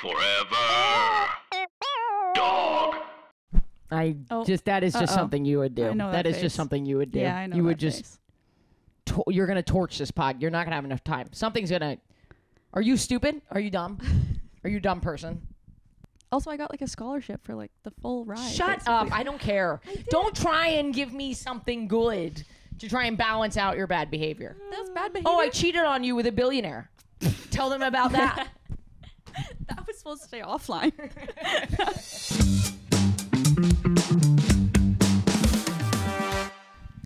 Forever. Dog. That is just something you would do. I know that is face. just something you would do. Yeah, I know you would that just face. you're gonna torch this pod. You're not gonna have enough time. Something's gonna. Are you stupid? Are you dumb? Are you a dumb person? Also, I got like a scholarship for like the full ride. Shut basically. up! I don't care. Don't try and give me something good to try and balance out your bad behavior. That's bad behavior. Oh, I cheated on you with a billionaire. Tell them about that. That was supposed to stay offline.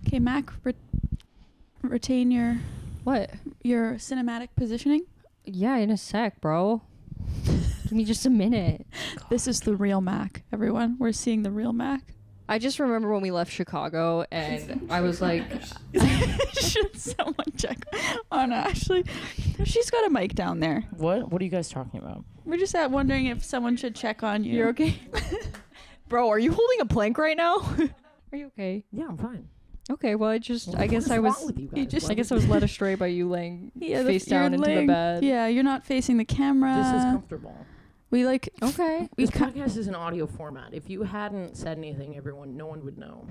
Okay, Mac, retain your What? cinematic positioning. Yeah, in a sec, bro. Give me just a minute. This is the real Mac, everyone. We're seeing the real Mac. I just remember when we left Chicago and I was like, Should someone check on Ashley? She's got a mic down there. What are you guys talking about? We're just wondering if someone should check on you. you're okay? Bro, are you holding a plank right now? Are you okay? Yeah, I'm fine. Okay, well, I guess I was led astray by you laying face down into the bed. Yeah, you're not facing the camera. This is comfortable. We like. Okay. This podcast is an audio format. If you hadn't said anything, no one would know.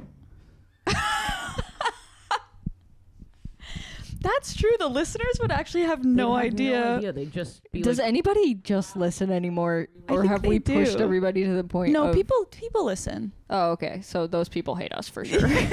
That's true. The listeners would actually have no idea. They'd just be Does like, anybody just listen anymore, or think have they we pushed do. everybody to the point? No, of, people listen. Oh, okay. So those people hate us for sure. Yeah,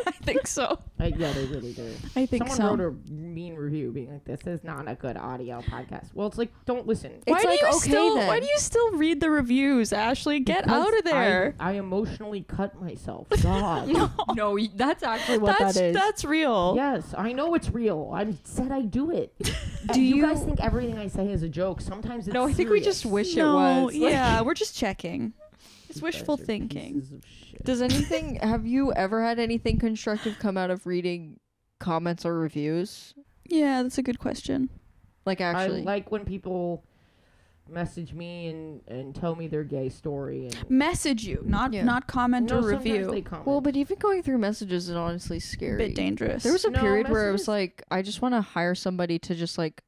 I think so. yeah, they really do. I think Someone wrote a mean review being like, this is not a good audio podcast. Well, it's like, don't listen. It's like, okay, then. Why do you still read the reviews, Ashley? Get Because out of there. I emotionally cut myself. God. No, that's actually what that is. That's real. Yes, I know it's real. I said I do it. Do you you guys think everything I say is a joke? Sometimes it's No, I think we serious. just wish it No, was. Like, yeah, we're just checking. It's You wishful guys are thinking. pieces of shit. Does anything? Have you ever had anything constructive come out of reading comments or reviews? Yeah, that's a good question. Like actually, I like when people message me and tell me their gay story. And Message you, not comment no, or sometimes review. they comment. well, but even going through messages is honestly scary. Bit dangerous. There was a No, period where it messages- was like, I just want to hire somebody to just like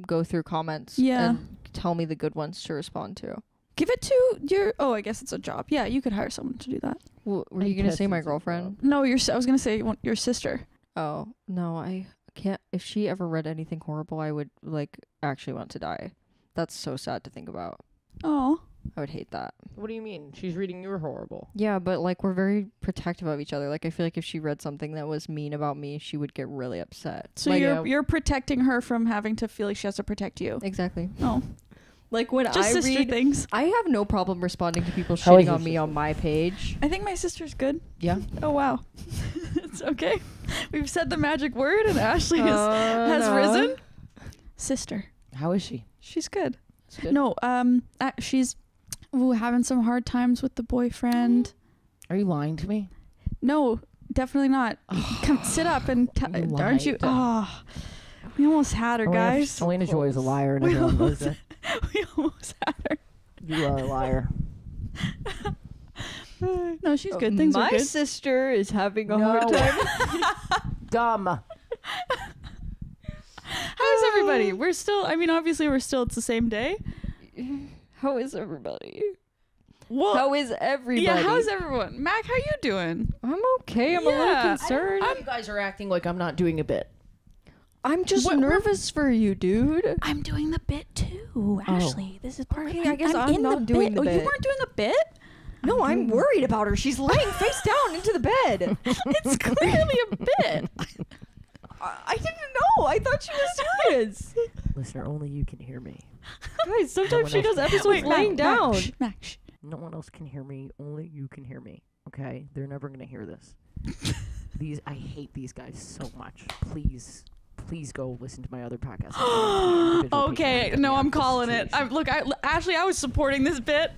go through comments Yeah. and tell me the good ones to respond to. Give it to your. Oh, I guess it's a job. Yeah, you could hire someone to do that. Well, were I you gonna guess say my it's a girlfriend? No, I was gonna say your sister. Oh no, I can't. If she ever read anything horrible, I would like actually want to die. That's so sad to think about. Oh, I would hate that. What do you mean? She's reading you're horrible. Yeah, but like we're very protective of each other. Like I feel like if she read something that was mean about me, she would get really upset. so Like, you're protecting her from having to feel like she has to protect you. Exactly. Oh, Like when just I sister read, things. I have no problem responding to people How is shitting your on me sister? on my page. I think my sister's good. Yeah. Oh wow, it's okay. We've said the magic word, and Ashley has risen. Sister, How is she? she's good. It's good. No, she's having some hard times with the boyfriend. Are you lying to me? No, definitely not. Come sit up and You aren't you? lied. Oh, we almost had her, guys. Alayna Joy is a liar. And We everyone knows almost- it. We almost had her. You are a liar. No, she's good. Things my are good. sister is having a No. hard time. Dumb. How's everybody? We're still. I mean, obviously, it's the same day. How is everybody? Well, How is everybody? yeah. How's everyone? Mac, how you doing? I'm okay. I'm a little Yeah, concerned. You guys are acting like I'm not doing a bit. I'm just What- nervous for you, dude. I'm doing the bit too, Ashley. This is part Okay, of. I guess I'm in not doing the Oh, you bit. weren't doing the bit? No, I'm worried about her. She's laying face down into the bed. It's clearly a bit. I didn't know. I thought she was serious. Listener, only you can hear me. Guys, sometimes she one does else- episodes laying down. Mac, shh. No one else can hear me. Only you can hear me. Okay? They're never gonna hear this. I hate these guys so much. Please go listen to my other podcast. Okay, no, I'm calling it. Ashley, I was supporting this bit.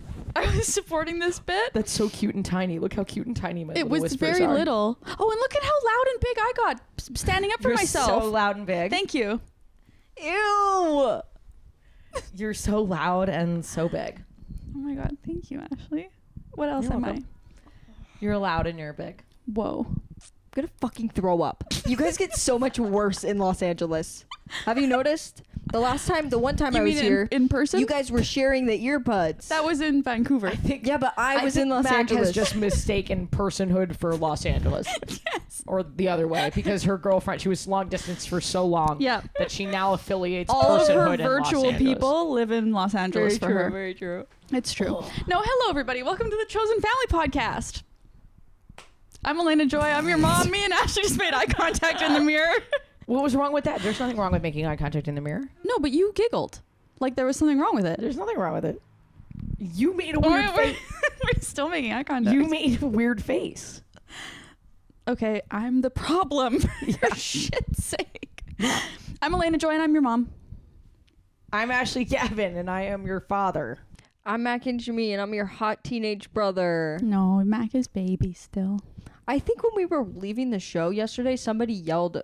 That's so cute and tiny. Look how cute and tiny my It little was whispers very are. little. Oh, and look at how loud and big I got standing up for You're myself. so loud and big. Thank you. Ew. You're so loud and so big. Oh my god, thank you, Ashley. What else You're am I? welcome. You're loud and you're big. Whoa. I'm gonna fucking throw up. You guys get so much worse in Los Angeles. Have you noticed? The one time You I was mean here, in person? you guys were sharing the earbuds. That was in Vancouver. Yeah, but I was in Los Mac Angeles. has just mistaken personhood for Los Angeles. Yes. Or the other way, because her girlfriend, she was long distance for so long Yeah. that she now affiliates All of her personhood in Los virtual Angeles. people live in Los Angeles for her. Very true. It's true. No, hello everybody. Welcome to the Chosen Family Podcast. I'm Alayna Joy. I'm your mom. Me and Ashley just made eye contact in the mirror. What was wrong with that? There's nothing wrong with making eye contact in the mirror. No, but you giggled. Like there was something wrong with it. There's nothing wrong with it. You made a weird face. We're still making eye contact. You made a weird face. Okay, I'm the problem for your shit's sake. I'm Alayna Joy and I'm your mom. I'm Ashley Gavin, and I am your father. I'm Mac INGEMI, and I'm your hot teenage brother. No, Mac is baby still. I think when we were leaving the show yesterday, somebody yelled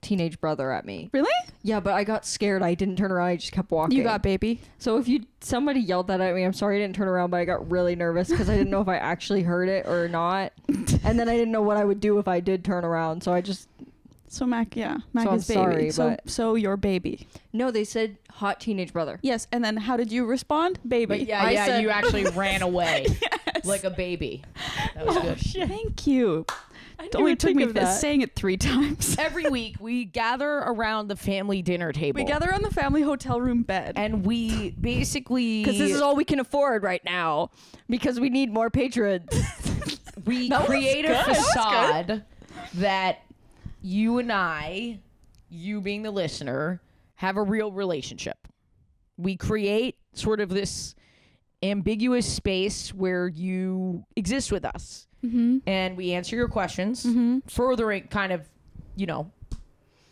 teenage brother at me. Really? Yeah, but I got scared. I didn't turn around. I just kept walking. You got baby. So if somebody yelled that at me, I'm sorry I didn't turn around, but I got really nervous because I didn't know if I actually heard it or not. And then I didn't know what I would do if I did turn around. So I just... So Mac, Mac So is I'm baby. sorry, So your baby. No, they said hot teenage brother. Yes, and then how did you respond? Baby. But yeah, I said- you actually ran away Yes. like a baby. That was good. Thank you. I It only took me saying it 3 times. Every week, we gather around the family dinner table. We gather on the family hotel room bed. And we basically... Because this is all we can afford right now. Because we need more patrons. we That was create a good. That was facade that you and I, you being the listener, have a real relationship. We create sort of this ambiguous space where you exist with us. Mm-hmm. And we answer your questions, Mm-hmm. furthering kind of,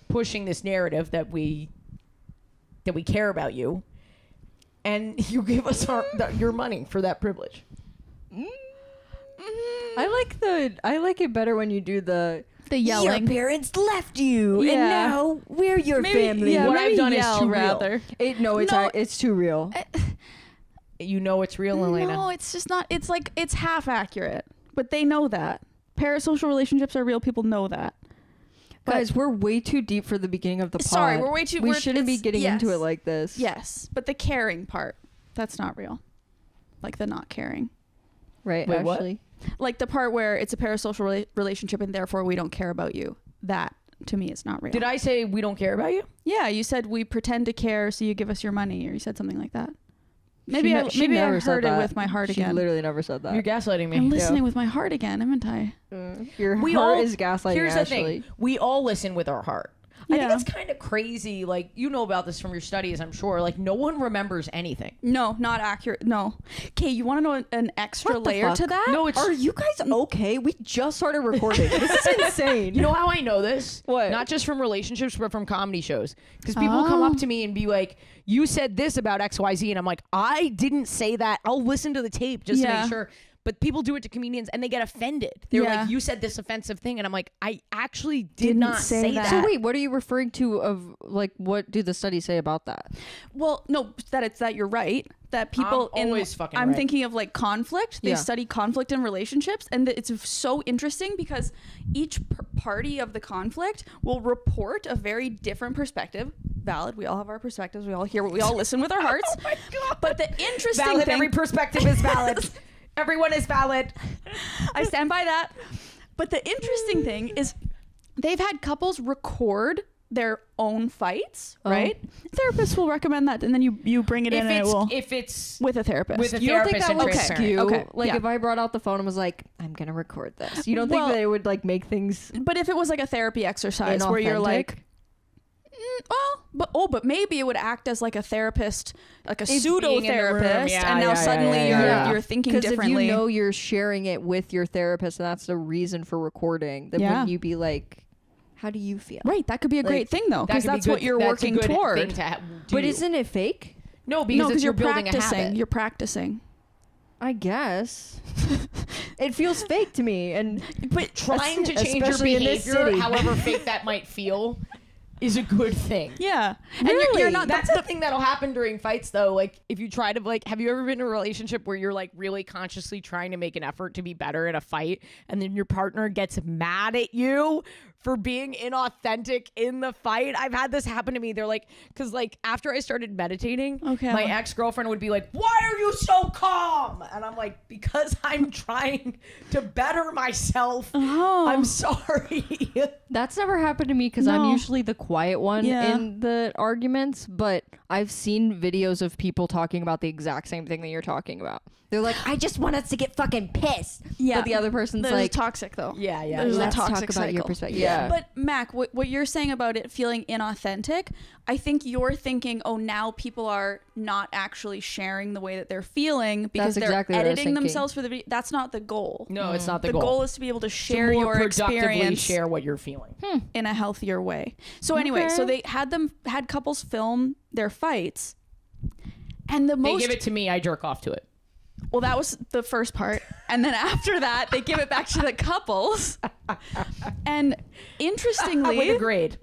pushing this narrative that we care about you. And you give us your money for that privilege. I like it better when you do the yelling. Your parents left you, Yeah. and now we're your family. Yeah, What maybe I've done is yell too real. rather. It's too real. You know it's real, Alayna. No, it's just not. It's like it's half accurate, but they know that parasocial relationships are real. People know that. Guys, we're way too deep for the beginning of the pod. Sorry, we're way too. We shouldn't be getting into it like this. Yes, but the caring part, that's not real. Like the not caring. Right, Wait, what? Ashley? Like the part where it's a parasocial relationship and therefore we don't care about you. That to me is not real. Did I say we don't care about you? Yeah, you said we pretend to care, so you give us your money, or you said something like that. Maybe She I never said heard it that. with my heart She again. literally never said that. You're gaslighting me. I'm listening with my heart again, haven't I? Your We heart all is gaslighting Here's Ashley. the thing. We all listen with our heart. I Yeah. think it's kind of crazy. Like, you know about this from your studies, I'm sure. Like, no one remembers anything. No, not accurate. No. Okay, you want to know an extra What the layer fuck? to that? No, it's... Are you guys okay? We just started recording. This is insane. You know how I know this? What? Not just from relationships, but from comedy shows. Because people come up to me and be like, you said this about XYZ. And I'm like, I didn't say that. I'll listen to the tape just to Yeah. make sure. But people do it to comedians and they get offended. They're Yeah. like, you said this offensive thing. And I'm like, I actually did Didn't not say say that. that. So wait, what are you referring to of, like, what do the studies say about that? Well, no, that you're right. That people I'm always fucking I'm right. thinking of like conflict. They Yeah. study conflict in relationships, and it's so interesting because each party of the conflict will report a very different perspective. Valid. We all have our perspectives. We all hear what we all listen with our hearts. Oh my God. But the interesting Valid. thing, Every perspective is valid. Everyone is valid. I stand by that. But the interesting thing is they've had couples record their own fights, right? Therapists will recommend that, and then you bring it in and it will If it's with a therapist. with a You don't think therapist that and would transparent. skew? Okay, Like, yeah. if I brought out the phone and was like, I'm going to record this. You don't think Well- that it would, like, make things But if it was like a therapy exercise where you're like, but maybe it would act as like a therapist, like a pseudo being in the room, therapist, yeah, and now yeah, suddenly yeah. you're thinking Because if differently. you know you're sharing it with your therapist and that's the reason for recording, then Yeah. wouldn't you be like, how do you feel? Right, that could be a great Like, thing though, because That could be that's what good- you're that's a working good thing toward. to But do. isn't it fake? No, because No, because you're you're building a practicing. habit. You're practicing. I guess. It feels fake to me. And But trying to change your especially in this behavior, city. however fake that might feel, is a good thing. Yeah. And Really? you're not That's the thing that'll happen during fights, though. Like, if you try to, like, have you ever been in a relationship where you're, like, really consciously trying to make an effort to be better in a fight, and then your partner gets mad at you for being inauthentic in the fight? I've had this happen to me. They're like, because, like, after I started meditating, my ex-girlfriend would be like, why are you so calm? And I'm like, because I'm trying to better myself. Oh. I'm sorry. That's never happened to me because I'm usually the quiet one in the arguments, but I've seen videos of people talking about the exact same thing that you're talking about. They're like, I just want us to get fucking pissed. Yeah. But the other person's There's like, toxic though. Yeah, yeah. There's let's a toxic talk about cycle. your perspective. Yeah. But Mac, what you're saying about it feeling inauthentic, I think you're thinking, oh, now people are not actually sharing the way that they're feeling because That's they're exactly what I was editing thinking. themselves for the video. That's not the goal. No, it's not the The goal. goal is to be able to share To more your productively experience share what you're feeling. in a healthier way. So anyway, so they had couples film their fights, and the They most give it to me, I jerk off to it. well, that was the first part, and then after that, they give it back to the couples, and interestingly, With a grade.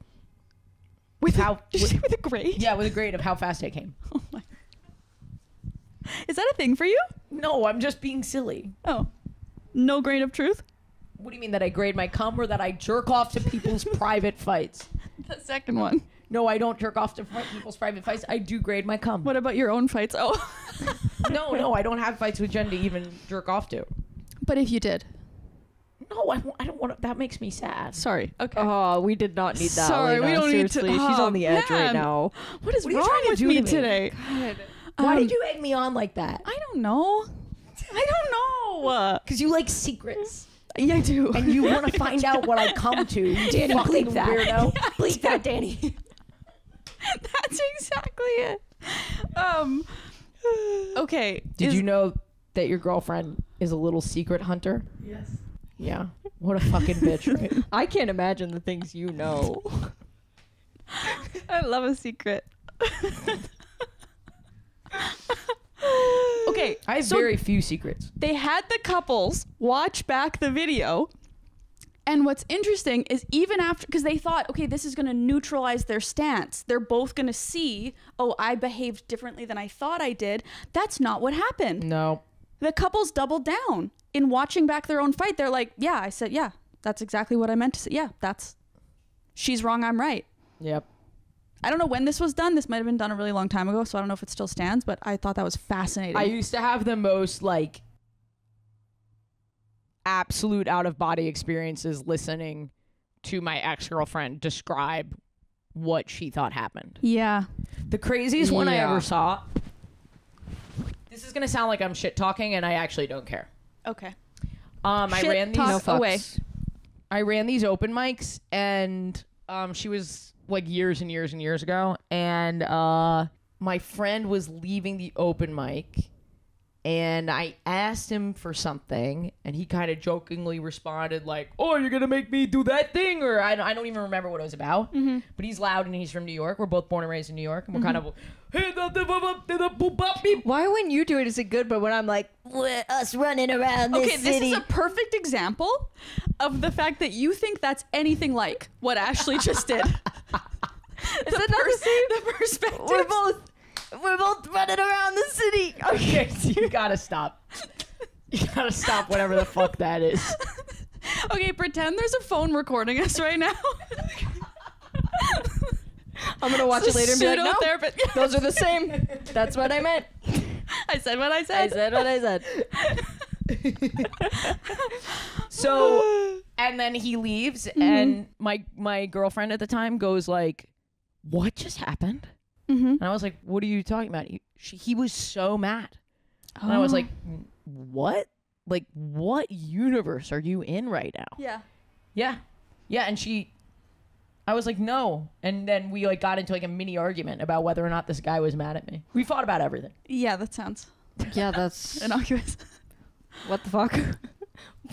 with how- with a grade. Yeah, with a grade of how fast I came. Oh my. Is that a thing for you? No, I'm just being silly. Oh, no grain of truth. What do you mean, that I grade my cum or that I jerk off to people's private fights? The second one. No, I don't jerk off to people's private fights. I do grade my cum. What about your own fights? Oh, No, I don't have fights with Jen to even jerk off to. but if you did, No, I don't want to. That makes me sad. sorry. Okay. oh, we did not need that. Sorry, we Alayna. don't need to- Seriously, she's oh, on the edge man. right now. What is What are you wrong trying to with do me to me? today? Why did you egg me on like that? I don't know. I don't know. Because you like secrets. Yeah, I do. And you want to find out what I come to. You Danny, fucking bleep that. weirdo. Yeah, Bleep that, Danny. That's exactly it. Okay. Did you know that your girlfriend is a little secret hunter? Yes. Yeah. What a fucking bitch, right? I can't imagine the things you know. I love a secret. Okay, I have so very few secrets. they had the couples watch back the video. And what's interesting is even after, because they thought, okay, this is going to neutralize their stance. They're both going to see, oh, I behaved differently than I thought I did. That's not what happened. No. The couples doubled down in watching back their own fight. They're like, yeah, I said, yeah, that's exactly what I meant to say. Yeah, she's wrong, I'm right. Yep. I don't know when this was done. This might have been done a really long time ago, so I don't know if it still stands, but I thought that was fascinating. I used to have the most, like, absolute out-of-body experiences listening to my ex-girlfriend describe what she thought happened. Yeah. The craziest one I Yeah. ever saw. This is going to sound like I'm shit-talking, and I actually don't care. Okay. I Shit ran these... talk away. I ran these open mics, and she was like years and years and years ago, and my friend was leaving the open mic, and I asked him for something, and he kind of jokingly responded like, "Oh, you're gonna make me do that thing," or I don't even remember what it was about. But he's loud and he's from New York. We're both born and raised in New York, and we're kind of, Why when you do it is it good, but when I'm like, us running around this Okay, this city. is a perfect example of the fact that you think that's anything like what Ashley just did. Is that not the same? The perspective. We're both running around the city. Okay, so you gotta stop. You gotta stop whatever the fuck that is. Okay, pretend there's a phone recording us right now. I'm gonna watch it later and be like, no, Pseudo-therapist. those are the same. That's what I meant. I said what I I said. said what I said. So, and then he leaves, and my girlfriend at the time goes like, "What just happened?" And I was like, "What are you talking about?" He was so mad, and I was like, "What? Like, what universe are you in right now?" Yeah. Yeah, and I was like, "No," and then we like got into like a mini argument about whether or not this guy was mad at me. We fought about everything. Yeah, that sounds Yeah, that's innocuous. what the fuck.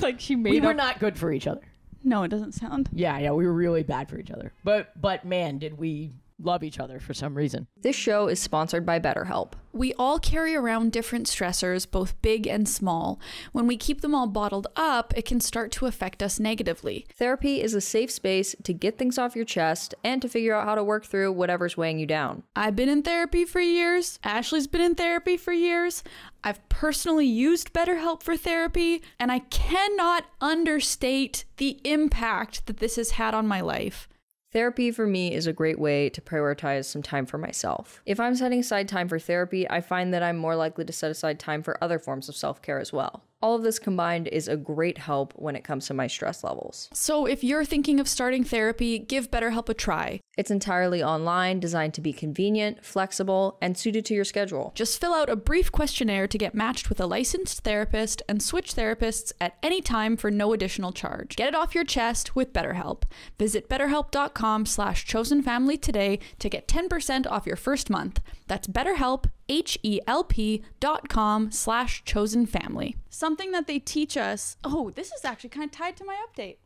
Like she made We were up. not good for each other. No, it doesn't sound. Yeah, we were really bad for each other. But man, did we love each other for some reason. This show is sponsored by BetterHelp. We all carry around different stressors, both big and small. When we keep them all bottled up, it can start to affect us negatively. Therapy is a safe space to get things off your chest and to figure out how to work through whatever's weighing you down. I've been in therapy for years. Ashley's been in therapy for years. I've personally used BetterHelp for therapy, and I cannot understate the impact that this has had on my life. Therapy for me is a great way to prioritize some time for myself. If I'm setting aside time for therapy, I find that I'm more likely to set aside time for other forms of self-care as well. All of this combined is a great help when it comes to my stress levels. So if you're thinking of starting therapy, give BetterHelp a try. It's entirely online, designed to be convenient, flexible, and suited to your schedule. Just fill out a brief questionnaire to get matched with a licensed therapist and switch therapists at any time for no additional charge. Get it off your chest with BetterHelp. Visit betterhelp.com/chosenfamily today to get 10% off your first month. That's BetterHelp, HELP.com/chosenfamily. Something that they teach us. Oh, this is actually kind of tied to my update.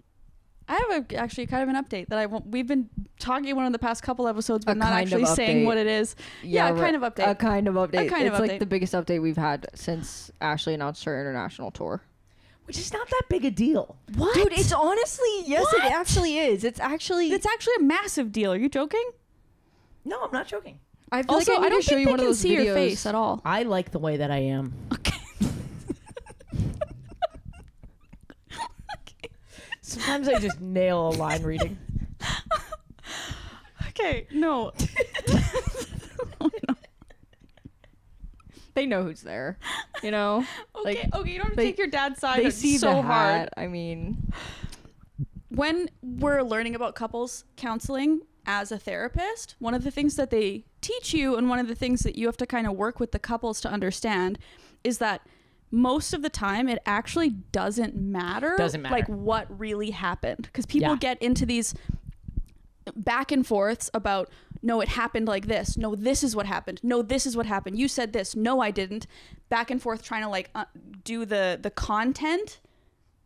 I have actually kind of an update that we've been talking about in the past couple episodes, but not actually saying what it is. Yeah, a kind of update. A kind of update. It's like update. the biggest update we've had since Ashley announced her international tour. Which is not that big a deal. What? Dude, it's honestly, yes, What? it actually is. It's actually a massive deal. Are you joking? No, I'm not joking. I feel Also, like I need I don't to show think you they one of can those see videos. your face at all. I like the way that I am. Okay. Sometimes I just nail a line reading. Okay, no. They know who's there, you know? Okay, okay, you don't have to they- take your dad's side. They It's see so the hard. hat. I mean, When we're learning about couples counseling as a therapist, one of the things that they teach you and one of the things that you have to kind of work with the couples to understand is that most of the time it actually doesn't matter, like what really happened, because people get into these back and forths about, no, it happened like this, no, this is what happened, no, this is what happened, you said this, no, I didn't, back and forth trying to like do the content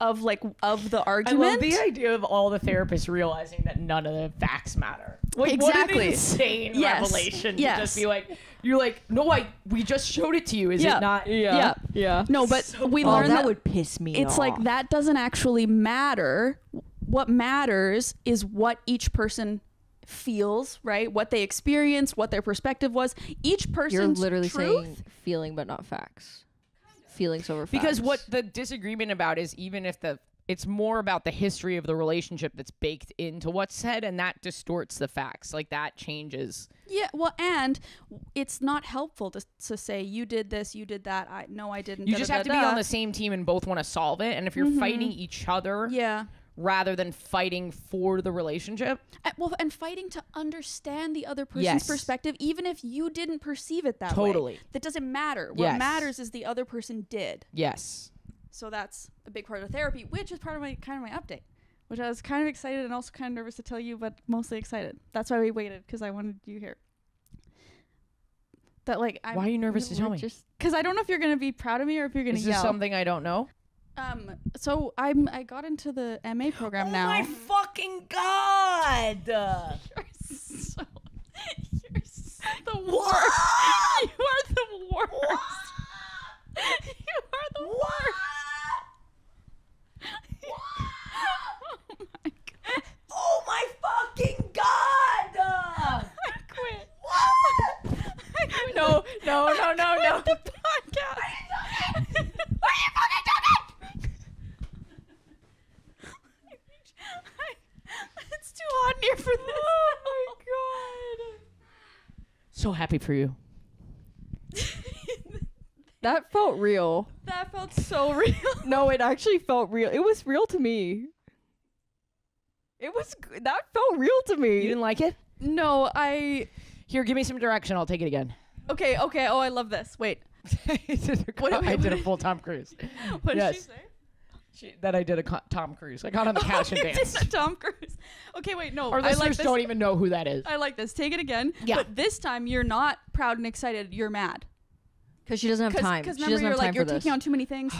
of the argument. I love the idea of all the therapists realizing that none of the facts matter. Like, Exactly. What an insane revelation to just be like, you're like, no, we just showed it to you. Is it not? Yeah. No, but we learned that would piss me off. It's like that doesn't actually matter. What matters is what each person feels, right? What they experienced, what their perspective was. Each person's you're literally truth, saying feeling but not facts. Feelings over facts. Because what the disagreement about is, even if it's more about the history of the relationship that's baked into what's said, and that distorts the facts. Like, that changes. Yeah, well, and it's not helpful to say you did this, you did that. I didn't. You just have to be on the same team and both want to solve it. And if you're fighting each other, rather than fighting for the relationship, and fighting to understand the other person's perspective, even if you didn't perceive it that way. Totally. That doesn't matter. What matters is the other person did. Yes. So that's a big part of therapy, which is part of my update, which I was kind of excited and also kind of nervous to tell you, but mostly excited. That's why we waited, because I wanted you here. That why are you nervous to tell me? Because I don't know if you're gonna be proud of me or if you're gonna yell. Is this something I don't know? So I got into the MA program now. Oh my fucking god! You're the worst. You are the worst. You are the worst. Oh my fucking god! I quit. What? I quit. No. The podcast. What are you fucking doing? It's too hot in here for this. Oh my god. So happy for you. That felt real. That felt so real. No, it actually felt real. It was real to me. That felt real to me. You didn't like it? No, Here, give me some direction. I'll take it again. Okay. Oh, I love this. Wait. I did a full Tom Cruise. What did she say? That I did a Tom Cruise. I got on the couch and You danced. did a Tom Cruise. Okay, wait, no. Our listeners don't even know who that is. I like this. Take it again. Yeah. But this time you're not proud and excited. You're mad. Because she doesn't have time. Because She remember, doesn't you're have time like, you're for this. taking on too many things.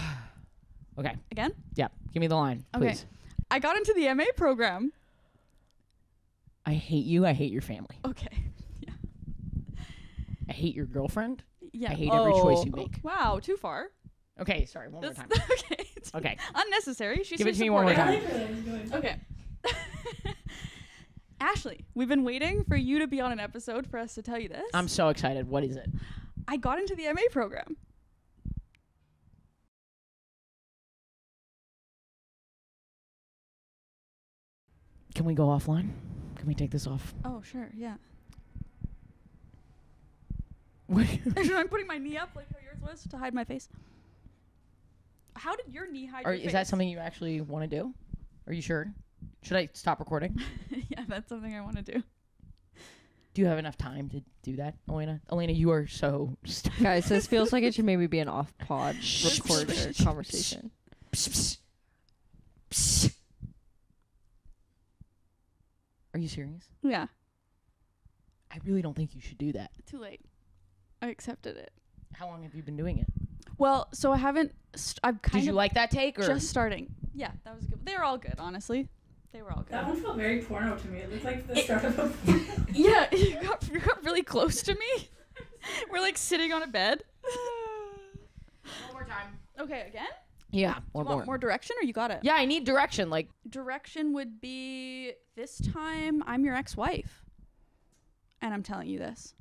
Okay. Again? Yeah. Give me the line, Okay. please. I got into the MA program. I hate you. I hate your family. Okay. I hate your girlfriend. Yeah. I hate every choice you make. Wow, too far. Okay, sorry. One more time. Okay. Okay. Unnecessary. She's Give it so to me one more supportive. time. Okay. Ashley, we've been waiting for you to be on an episode for us to tell you this. I'm so excited. What is it? I got into the MA program. Can we go offline? Can we take this off? Oh, sure. Yeah. What? I'm putting my knee up like how yours was to hide my face. How did your knee hide your face? Is that something you actually want to do? Are you sure? Should I stop recording? Yeah, that's something I want to do. Do you have enough time to do that, Alayna? Alayna, you are so... Guys, this feels like it should maybe be an off-pod recorded conversation. Are you serious? Yeah. I really don't think you should do that. Too late. I accepted it. How long have you been doing it? Well, so I haven't... I've kind Did you of like that take? Or? just starting. Yeah, that was good. They were all good, honestly. They were all good. That one felt very porno to me. It looked like the start of a... Yeah, you got really close to me. We're like sitting on a bed. One more time. Okay, again? Yeah, Do one you want more direction or you got it? Yeah, I need direction. Like, Direction would be this time I'm your ex-wife. And I'm telling you this.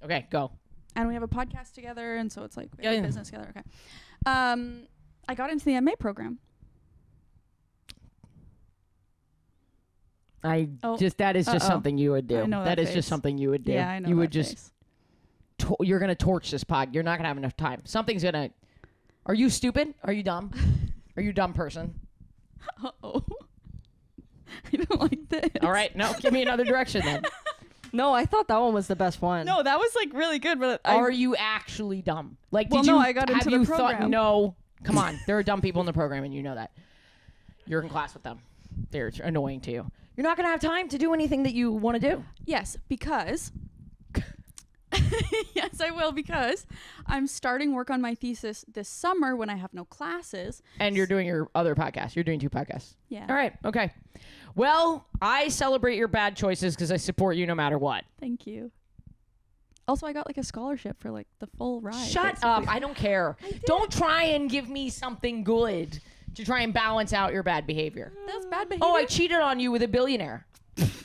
okay, go. And we have a podcast together, and so it's like we have Yeah. a business together. Okay. I got into the MA program. That is just something you would do. I know that that is face. just something you would do. Yeah, I know. You that would just face. you're gonna torch this pod. You're not gonna have enough time. Something's gonna. Are you stupid? Are you dumb? Are you a dumb person? Uh-oh. I don't like this. All right, no, give me another direction then. No, I thought that one was the best one. No, that was like really good, but Are you actually dumb? Like, Well, did no, you? I got have into the you thought? program. No, come on. There are dumb people in the program, and you know that. You're in class with them. They're annoying to you. You're not gonna have time to do anything that you want to do. Yes, because yes, I will, because I'm starting work on my thesis this summer when I have no classes. And you're doing your other podcast. You're doing 2 podcasts. Yeah. All right. Okay. Well, I celebrate your bad choices because I support you no matter what. Thank you. Also, I got like a scholarship for like the full ride. Shut basically. up. I don't care. Don't try and give me something good to try and balance out your bad behavior. That's bad behavior. Oh, I cheated on you with a billionaire.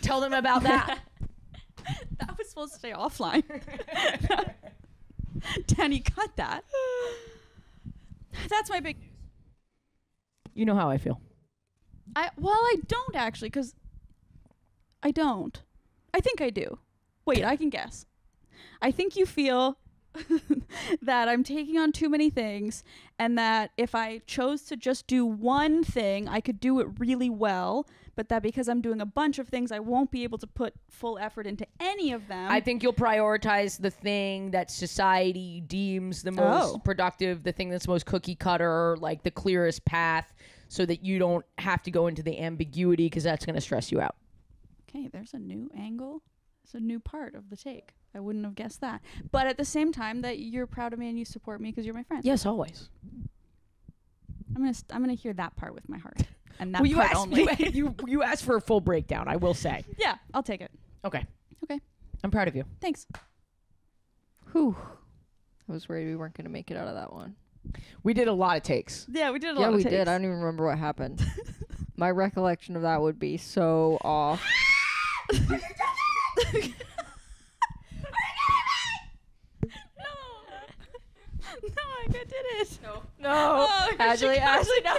Tell them about that. That was supposed to stay offline. Danny, cut that. That's my big news. You know how I feel. I don't actually, because I don't. I think I do. Wait, I can guess. I think you feel that I'm taking on too many things, and that if I chose to just do one thing, I could do it really well, but that because I'm doing a bunch of things, I won't be able to put full effort into any of them. I think you'll prioritize the thing that society deems the most productive, the thing that's most cookie cutter, like the clearest path, so that you don't have to go into the ambiguity because that's going to stress you out. Okay, there's a new angle. It's a new part of the take. I wouldn't have guessed that. But at the same time, that you're proud of me and you support me because you're my friend. Yes, always. I'm gonna hear that part with my heart, and that Well, you part asked, only. you asked for a full breakdown, I will say. Yeah, I'll take it. Okay. Okay. I'm proud of you. Thanks. Whew. I was worried we weren't going to make it out of that one. We did a lot of takes. Yeah, we did a Yeah, lot of we takes. did. I don't even remember what happened. My recollection of that would be so off. No, I did it. No. Oh, Ashley, no.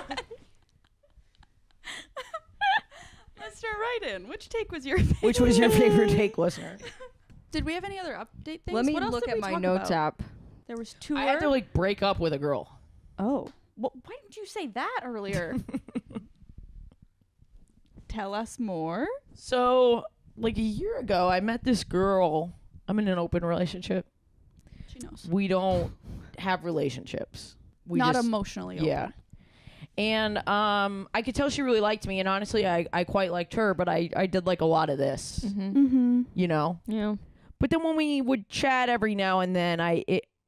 Let's start right in. Which take was your favorite? Which was your favorite take, listener? Did we have any other update things? Let me What else look did at we my talk notes about? app. There was tour. I had to break up with a girl. Oh. Well, why didn't you say that earlier? Tell us more. So, like a year ago, I met this girl. I'm in an open relationship. She knows. We don't have relationships. We Not just, emotionally open. Yeah. And I could tell she really liked me, and honestly, I quite liked her, but I did like a lot of this, Mm-hmm. you know? Yeah. But then when we would chat every now and then,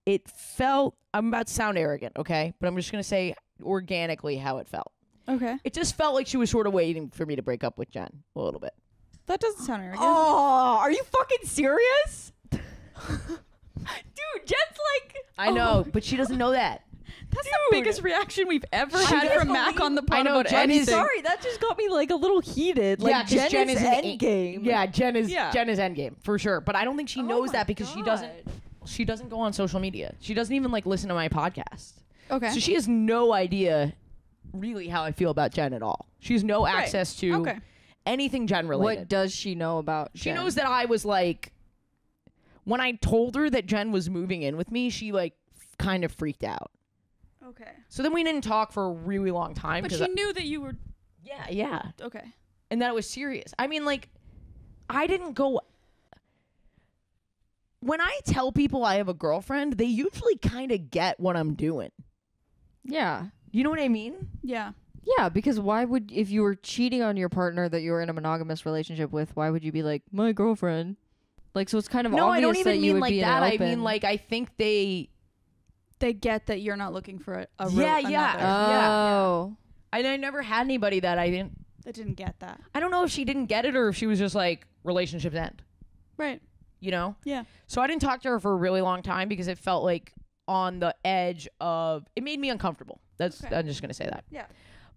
it felt, I'm about to sound arrogant, okay? But I'm just going to say organically how it felt. Okay. It just felt like she was sort of waiting for me to break up with Jen a little bit. That doesn't sound arrogant. Oh, are you fucking serious? Dude, Jen's like... I know, but she doesn't know that. That's the biggest reaction we've ever had from Mac on the pod about Jen is- anything. Sorry, that just got me like a little heated. Like, 'cause Jen is an endgame. Yeah, Jen is Yeah. endgame for sure. But I don't think she knows my that because she doesn't. God. She doesn't go on social media. She doesn't even like listen to my podcast. Okay. So she has no idea really how I feel about Jen at all. She has no access to anything Jen related. What does she know about She Jen? knows that I was like, when I told her that Jen was moving in with me, she like kind of freaked out. Okay. So then we didn't talk for a really long time. But 'cause she knew that you were... yeah. Okay. And that it was serious. I mean, like, I didn't go... When I tell people I have a girlfriend, they usually kind of get what I'm doing. Yeah. You know what I mean? Yeah. Yeah, because why would, if you were cheating on your partner that you were in a monogamous relationship with, why would you be like, my girlfriend? Like, so it's kind of No, obvious I don't even that you mean would like be that. in an I open... mean, like, I think they get that you're not looking for a Yeah. Oh. And I never had anybody that I didn't... That didn't get that. I don't know if she didn't get it or if she was just like, relationships end. Right. You know? Yeah. So I didn't talk to her for a really long time because it felt like on the edge of... It made me uncomfortable. That's Okay. I'm just going to say that. Yeah.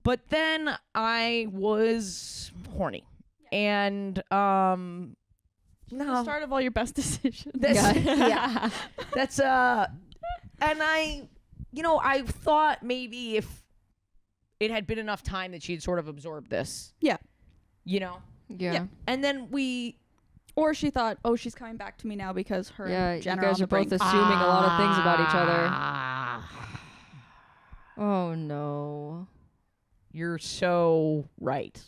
But then I was horny. And The no. start of all your best decisions. Yeah. That's and I I thought maybe if it had been enough time that she'd sort of absorbed this. Yeah. You know? Yeah. And then Or she thought, oh, she's coming back to me now because her Yeah, and Jen you are on guys the are both brink. assuming a lot of things about each other. Ah, Oh, no. you're so right.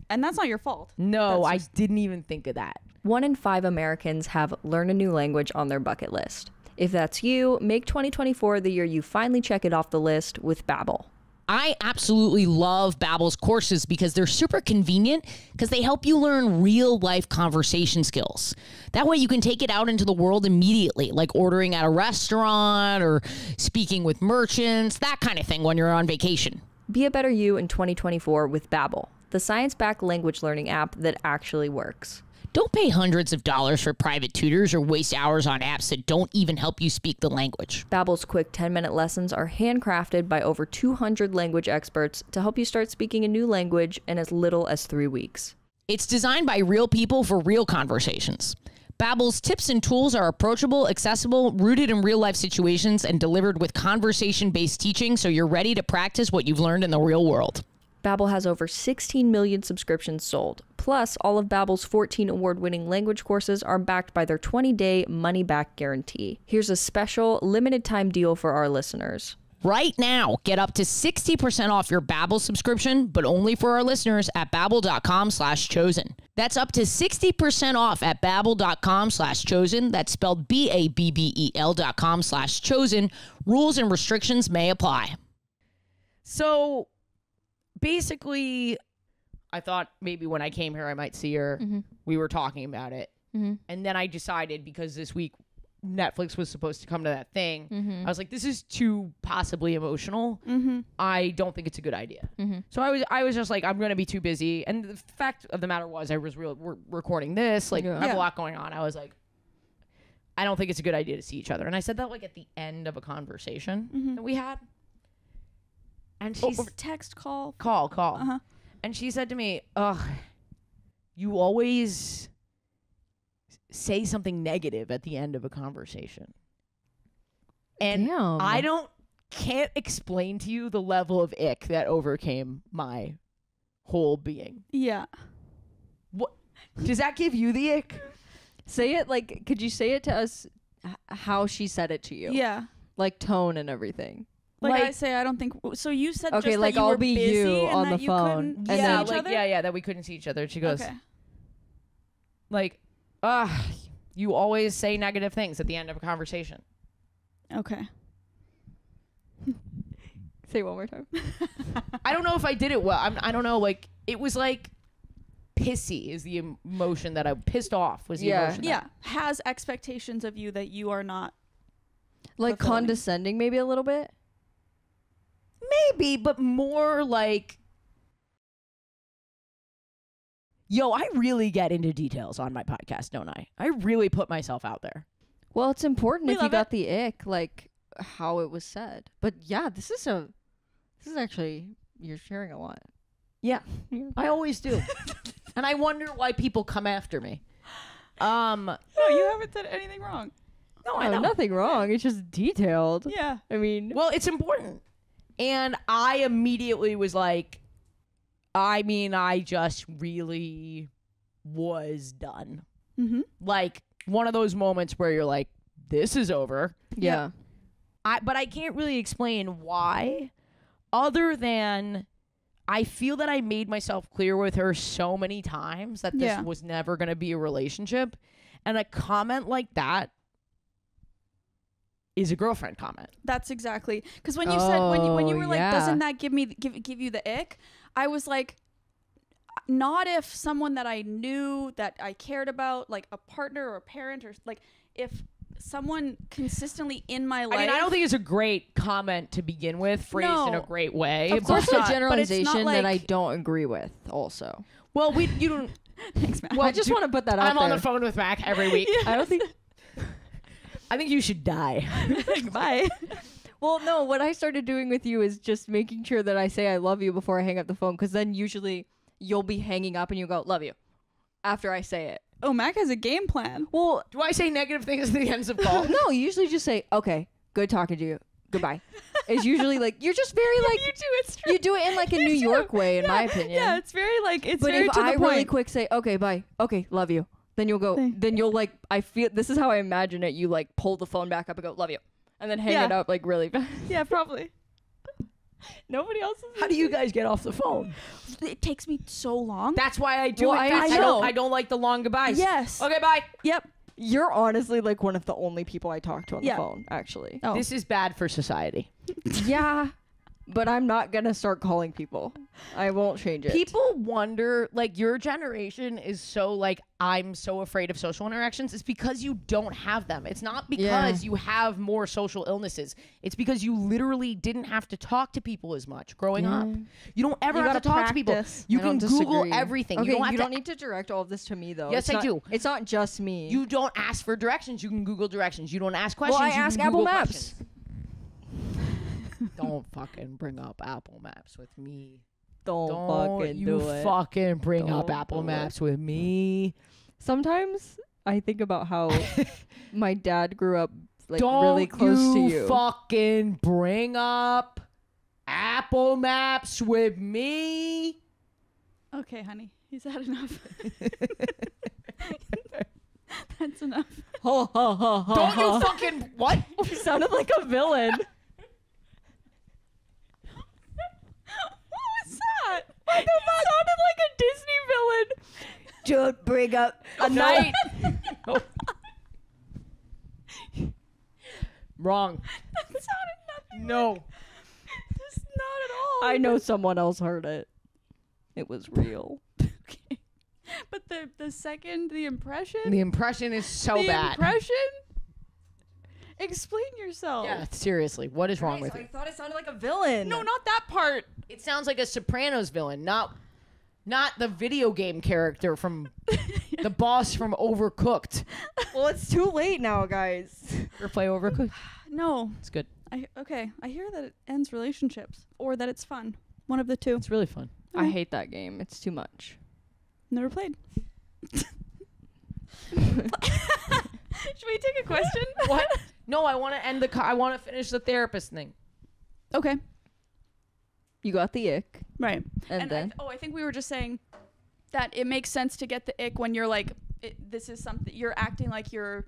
And that's not your fault. No, That's I just- didn't even think of that. 1 in 5 Americans have learn a new language on their bucket list. If that's you, make 2024 the year you finally check it off the list with Babbel. I absolutely love Babbel's courses because they're super convenient because they help you learn real life conversation skills. That way you can take it out into the world immediately, like ordering at a restaurant or speaking with merchants, that kind of thing when you're on vacation. Be a better you in 2024 with Babbel, the science-backed language learning app that actually works. Don't pay hundreds of dollars for private tutors or waste hours on apps that don't even help you speak the language. Babbel's quick 10-minute lessons are handcrafted by over 200 language experts to help you start speaking a new language in as little as 3 weeks. It's designed by real people for real conversations. Babbel's tips and tools are approachable, accessible, rooted in real-life situations, and delivered with conversation-based teaching so you're ready to practice what you've learned in the real world. Babbel has over 16 million subscriptions sold. Plus, all of Babbel's 14 award-winning language courses are backed by their 20-day money-back guarantee. Here's a special limited-time deal for our listeners. Right now, get up to 60% off your Babbel subscription, but only for our listeners at babbel.com/chosen. That's up to 60% off at babbel.com/chosen. That's spelled BABBEL.com/chosen. Rules and restrictions may apply. So basically, I thought maybe when I came here I might see her. We were talking about it. And then I decided, because this week Netflix was supposed to come to that thing, I was like, this is too possibly emotional. I don't think it's a good idea. So I was just like, I'm going to be too busy. And the fact of the matter was, we're recording this. Like, I have a lot going on. I was like, I don't think it's a good idea to see each other. And I said that like at the end of a conversation that we had. And she's Text, call. call. And she said to me, ugh, you always say something negative at the end of a conversation. And Damn. I can't explain to you the level of ick that overcame my whole being. Yeah. What does that give you the ick? Say it like, could you say it to us how she said it to you? Yeah. Like tone and everything. Like I say, I don't think. So you said Okay, just like, that you I'll were be busy you and on that the you phone, couldn't and see then- each like other? that we couldn't see each other. She goes, Okay. you always say negative things at the end of a conversation. Okay. Say it one more time. I don't know if I did it well. I don't know. Like, it was like pissy is the emotion that I pissed off was the emotion. Yeah. Has expectations of you that you are not. Like Fulfilling. condescending maybe a little bit? Maybe, but more like Yo, I really get into details on my podcast, don't I? I really put myself out there. Well, it's important We if you love got the ick, like how it was said. But yeah, this is actually, you're sharing a lot. Yeah, I always do. And I wonder why people come after me. No, you haven't said anything wrong. No, Oh, nothing wrong. It's just detailed. Yeah. I mean, Well, it's important. And I immediately was like, I just really was done. Mm-hmm. Like one of those moments where you're like, this is over. yeah. But I can't really explain why, other than I feel that I made myself clear with her so many times that this was never going to be a relationship. And a comment like that is a girlfriend comment. That's exactly, because when you said when you were like, yeah. doesn't that give you the ick? I was like, not if someone that I knew, that I cared about, like a partner or a parent, or like if someone consistently in my life. I mean, I don't think it's a great comment to begin with, phrased in a great way. Of course, but- a generalization like- that I don't agree with. Also, Well, you don't. Thanks, Matt. Well, I just want to put that out I'm there. on the phone with Mac every week. I don't think. I think you should die. Bye. Well, no. What I started doing with you is just making sure that I say I love you before I hang up the phone, because then usually you'll be hanging up and you go love you after I say it. Oh, Mac has a game plan. Well, Do I say negative things at the ends of calls? no. You usually just say okay, good talking to you, goodbye. It's usually like you're just very like You do. It's true. you do it in like a New York way, in my opinion. Yeah, it's very like it's But very if to I the really point. quick say, okay, bye, okay, love you, then you'll go, then you'll like, I feel, this is how I imagine it. You like pull the phone back up and go, love you. And then hang Yeah. it up like really fast. Yeah, probably. Nobody else is. How do you guys get off the phone? It takes me so long. That's why I do Well, it. I fast. know. I don't like the long goodbyes. Yes. Okay, bye. Yep. You're honestly like one of the only people I talk to on Yeah. the phone, actually. Oh. This is bad for society. Yeah, but I'm not gonna start calling people. I won't change it. People wonder, like, your generation is so, like, I'm so afraid of social interactions. It's because you don't have them. It's not because you have more social illnesses. It's because you literally didn't have to talk to people as much growing up. You don't ever You have to gotta talk to people. practice. You I can don't Google disagree. everything. Okay, You don't have to. need to direct all of this to me though. Yes, It's I not- do. It's not just me. You don't ask for directions. You can Google directions. You don't ask questions. well, I you ask can Apple Google Maps. questions. Don't fucking bring up Apple Maps with me. Don't Don't fucking you do it. fucking bring up Don't Apple do it. Maps with me. Sometimes I think about how my dad grew up like Don't really close to you. fucking bring up Apple Maps with me. Okay, honey. Is that enough? That's enough. Ha, ha, ha, ha, Don't ha. you fucking what? You sounded like a villain. What was that? It sounded like a Disney villain. Don't bring up a night. Wrong. That sounded nothing. No. Just not at all. I know someone else heard it. It was real. Okay. But the second, the impression. The impression is so the bad. impression. Explain yourself. Yeah, seriously. What is wrong with I you? thought it sounded like a villain. No, not that part. It sounds like a Sopranos villain, not the video game character from the boss from Overcooked. Well, it's too late now, guys. Ever play Overcooked? No. It's good. Okay. I hear that it ends relationships or that it's fun. One of the two. It's really fun. I hate that game. It's too much. Never played. Should we take a question? What? No, I want to end I want to finish the therapist thing. Okay. You got the ick, Right. and then I think we were just saying that it makes sense to get the ick when you're like, this is something you're acting like you're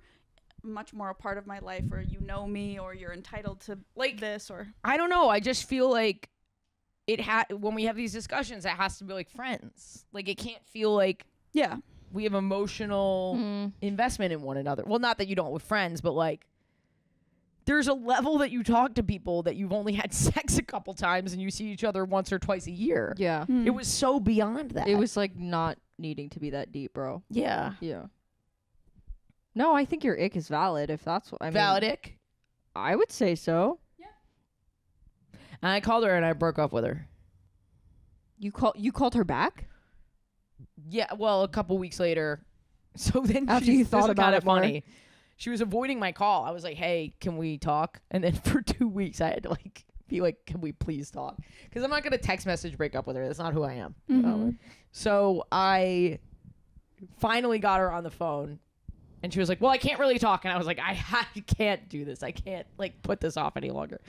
much more a part of my life, or you know me, or you're entitled to Like this, or I don't know. I just feel like when we have these discussions, it has to be like friends. Like it can't feel like yeah. we have emotional investment in one another. Well, not that you don't with friends, but like there's a level that you talk to people that you've only had sex a couple times and you see each other once or twice a year. yeah, It was so beyond that. it was like not needing to be that deep, bro. yeah. Yeah. No, I think your ick is valid. If that's what I mean, Valid ick. I would say so. And I called her and I broke up with her. You called her back? Yeah, well, a couple weeks later. So then After you thought this is about kinda it more. funny. She was avoiding my call. I was like, "Hey, can we talk?" And then for 2 weeks, I had to like be like, "Can we please talk?" Because I'm not gonna text message break up with her. That's not who I am. So I finally got her on the phone, and she was like, "Well, I can't really talk." And I was like, I can't do this. I can't like put this off any longer."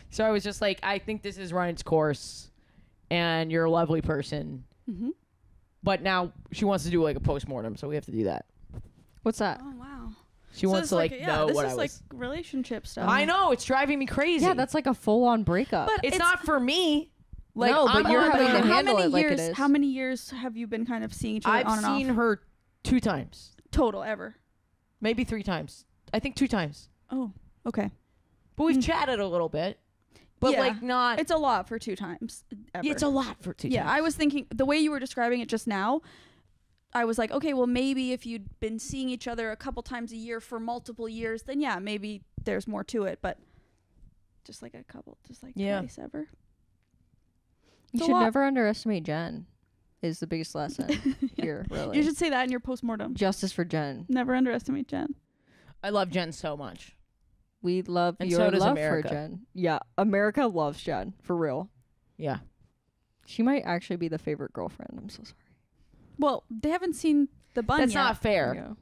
So I was just like, "I think this has run its course, and you're a lovely person." But now she wants to do like a postmortem, so we have to do that. What's that? Oh wow. She wants to like know this what is I like was. relationship stuff. I know, it's driving me crazy. Yeah, that's like a full-on breakup. But it's not for me. Like, No, but I'm you're on having the- to how handle many it like years? it is. How many years have you been kind of seeing each other I've on and seen off? her 2 times, Total ever. maybe 3 times. I think 2 times. Oh, okay. But we've chatted a little bit, but Yeah. like not. It's a lot for 2 times. Ever. It's a lot for 2 Yeah, times. I was thinking the way you were describing it just now. I was like, okay, well, maybe if you'd been seeing each other a couple times a year for multiple years, then yeah, maybe there's more to it. But just like a couple, just like twice ever. You It's a should lot. never underestimate Jen. Is the biggest lesson here, really. You should say that in your postmortem. Justice for Jen. Never underestimate Jen. I love Jen so much. We love And your so does love America. for Jen. Yeah, America loves Jen, for real. Yeah. She might actually be the favorite girlfriend. I'm so sorry. Well, they haven't seen the bun That's yet. not fair Yeah.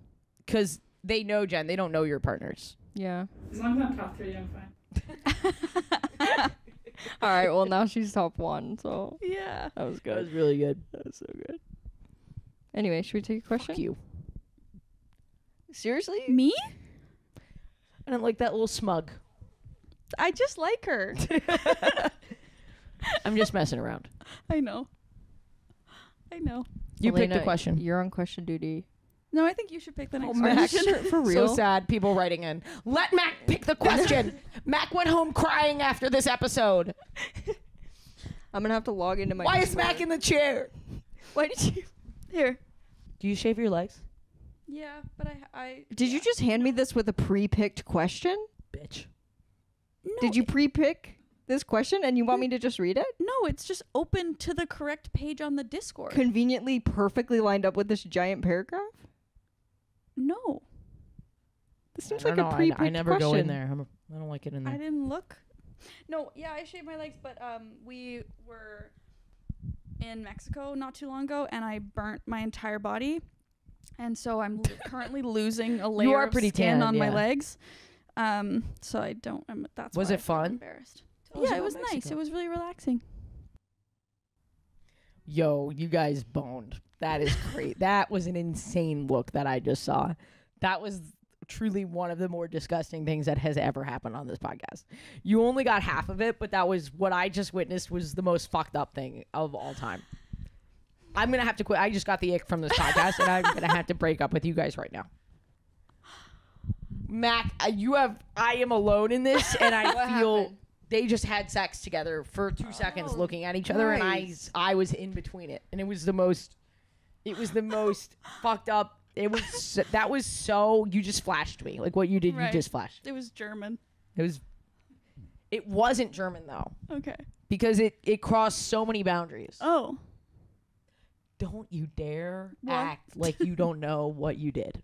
because they know Jen. They don't know your partners. Yeah. As long as I'm top 3, I'm fine. All right, well, now she's top 1, so Yeah. that was That good. was really good. That was so good. Anyway, should we take a question? Fuck you. Seriously? Me? I don't like that little smug. I just like her. I'm just messing around. I know. You picked the Alayna, question. You're on question duty. No, I think you should pick the next Mac. question. For real? So sad. People writing in. Let Mac pick the question. Mac went home crying after this episode. I'm going to have to log into my Why is Discord. Mac in the chair? Why did you? Here. Do you shave your legs? Yeah, but I. Did you just hand me this with a pre-picked question? Bitch. No, Did you pre-pick this question and you want me to just read it? No, it's just open to the correct page on the Discord. Conveniently, perfectly lined up with this giant paragraph? No, This seems I like don't a know. pre-picked I never question. go in there. I don't like it in I there. didn't look. No, yeah, I shaved my legs, but we were in Mexico not too long ago, and I burnt my entire body, and so I'm currently losing a layer are of pretty skin tan, on my yeah. legs. So I don't. That's Was why it I feel fun? Embarrassed. Tell us Yeah, it about was nice. Mexico. It was really relaxing. Yo, you guys boned. That is great. That was an insane look that I just saw. That was truly one of the more disgusting things that has ever happened on this podcast. You only got half of it, but that was what I just witnessed was the most fucked up thing of all time. I'm going to have to quit. I just got the ick from this podcast, and I'm going to have to break up with you guys right now. Mac, I am alone in this, and I feel happened? they just had sex together for 2 seconds looking at each other, and I was in between it, and it was the most fucked up. That was so, you just flashed me. Like what you did, Right. you just flashed. It was German. It wasn't German though, Okay. because it crossed so many boundaries. Oh. Don't you dare What? act like you don't know what you did.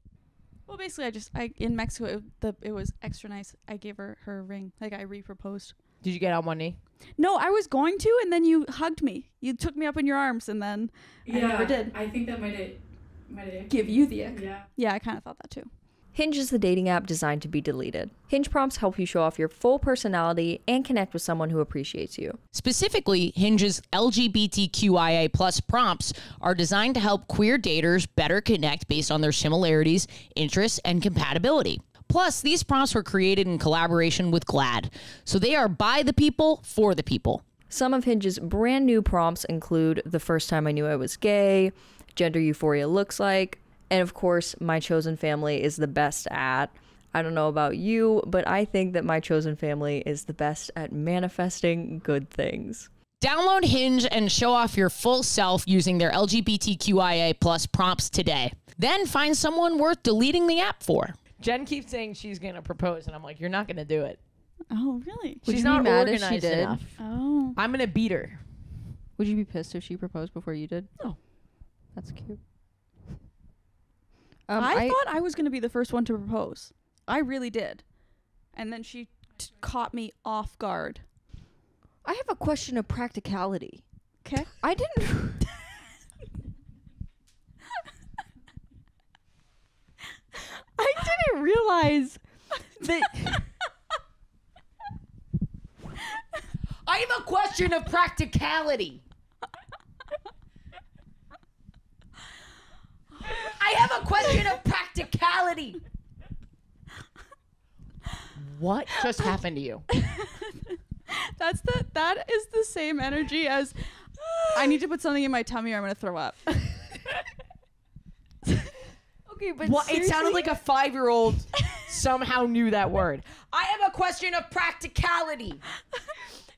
Well, basically, I in Mexico it was extra nice. I gave her a ring. Like I re-proposed. Did you get on one knee? No, I was going to, and then you hugged me. You took me up in your arms, and then I never did. I think that might have Give you the ick. Yeah. Yeah, I kind of thought that too. Hinge is the dating app designed to be deleted. Hinge prompts help you show off your full personality and connect with someone who appreciates you. Specifically, Hinge's LGBTQIA plus prompts are designed to help queer daters better connect based on their similarities, interests, and compatibility. Plus, these prompts were created in collaboration with GLAAD, so they are by the people, for the people. Some of Hinge's brand new prompts include the first time I knew I was gay, gender euphoria looks like, and of course, my chosen family is the best at. I don't know about you, but I think that my chosen family is the best at manifesting good things. Download Hinge and show off your full self using their LGBTQIA plus prompts today. Then find someone worth deleting the app for. Jen keeps saying she's gonna propose, and I'm like, you're not gonna do it. Oh, really? Would She's you be not mad if she organized did? enough. Oh. I'm gonna beat her. Would you be pissed if she proposed before you did? No. That's cute. I thought I was going to be the first one to propose. I really did. And then she caught me off guard. I have a question of practicality. Okay. I didn't. I didn't realize that. I have a question of practicality. I have a question of practicality. What just happened to you? That is the same energy as I need to put something in my tummy or I'm going to throw up. Okay, but What? It sounded seriously? like a 5-year-old somehow knew that word. I have a question of practicality.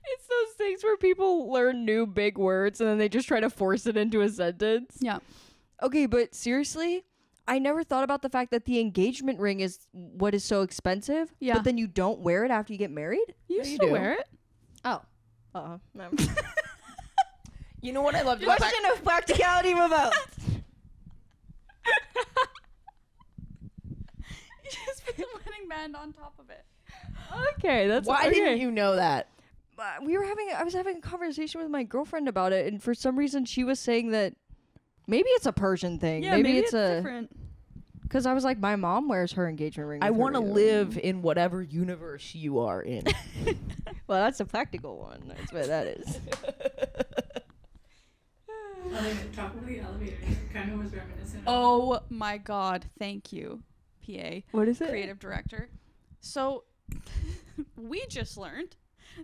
It's those things where people learn new big words and then they just try to force it into a sentence. Yeah. Okay, but seriously, I never thought about the fact that the engagement ring is what is so expensive. Yeah. But then you don't wear it after you get married? You you still do. wear it? Oh. Never. You know what I loved about Question of practicality remote. You just put the wedding band on top of it. Okay, that's Why okay. didn't you know that? I was having a conversation with my girlfriend about it, and for some reason she was saying that maybe it's a Persian thing. Yeah, maybe it's different. because I was like, my mom wears her engagement ring. I want to live in whatever universe you are in. Well, that's a practical one. That's what that is. Alayna, talk about the elevator. It kind of was reminiscent. Oh my God. Thank you, PA. What is it? Creative director. So we just learned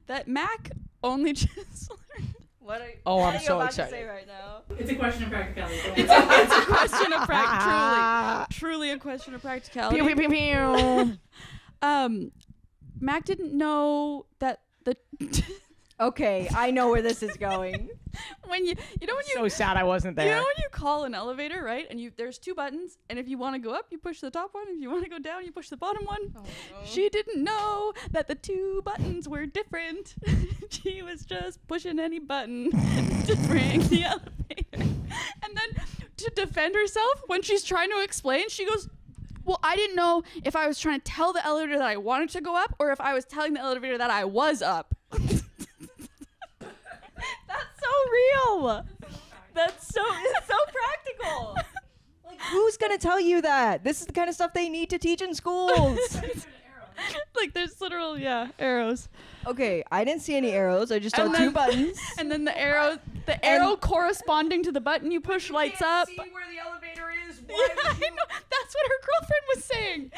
that Mac only just learned. What are, Oh, I'm what are you so about excited. to say right now? It's a question of practicality. Go It's ahead. a question of truly a question of practicality. Pew, pew, pew, pew. Mac didn't know that the Okay, I know where this is going. when you know when you So sad I wasn't you there. know when you call an elevator, right? And there's 2 buttons, and if you want to go up, you push the top one. If you want to go down, you push the bottom one. She didn't know that the 2 buttons were different. She was just pushing any button to bring the elevator. And then to defend herself, when she's trying to explain, she goes, well, I didn't know if I was trying to tell the elevator that I wanted to go up or if I was telling the elevator that I was up. That's so real. It's so practical. Like, who's gonna tell you that? This is the kind of stuff they need to teach in schools. Like there's literal arrows. Okay, I didn't see any arrows. I just saw And 2 then- buttons. And then the arrow corresponding to the button you push lights up. See where the elevator is. Yeah, I know. That's what her girlfriend was saying.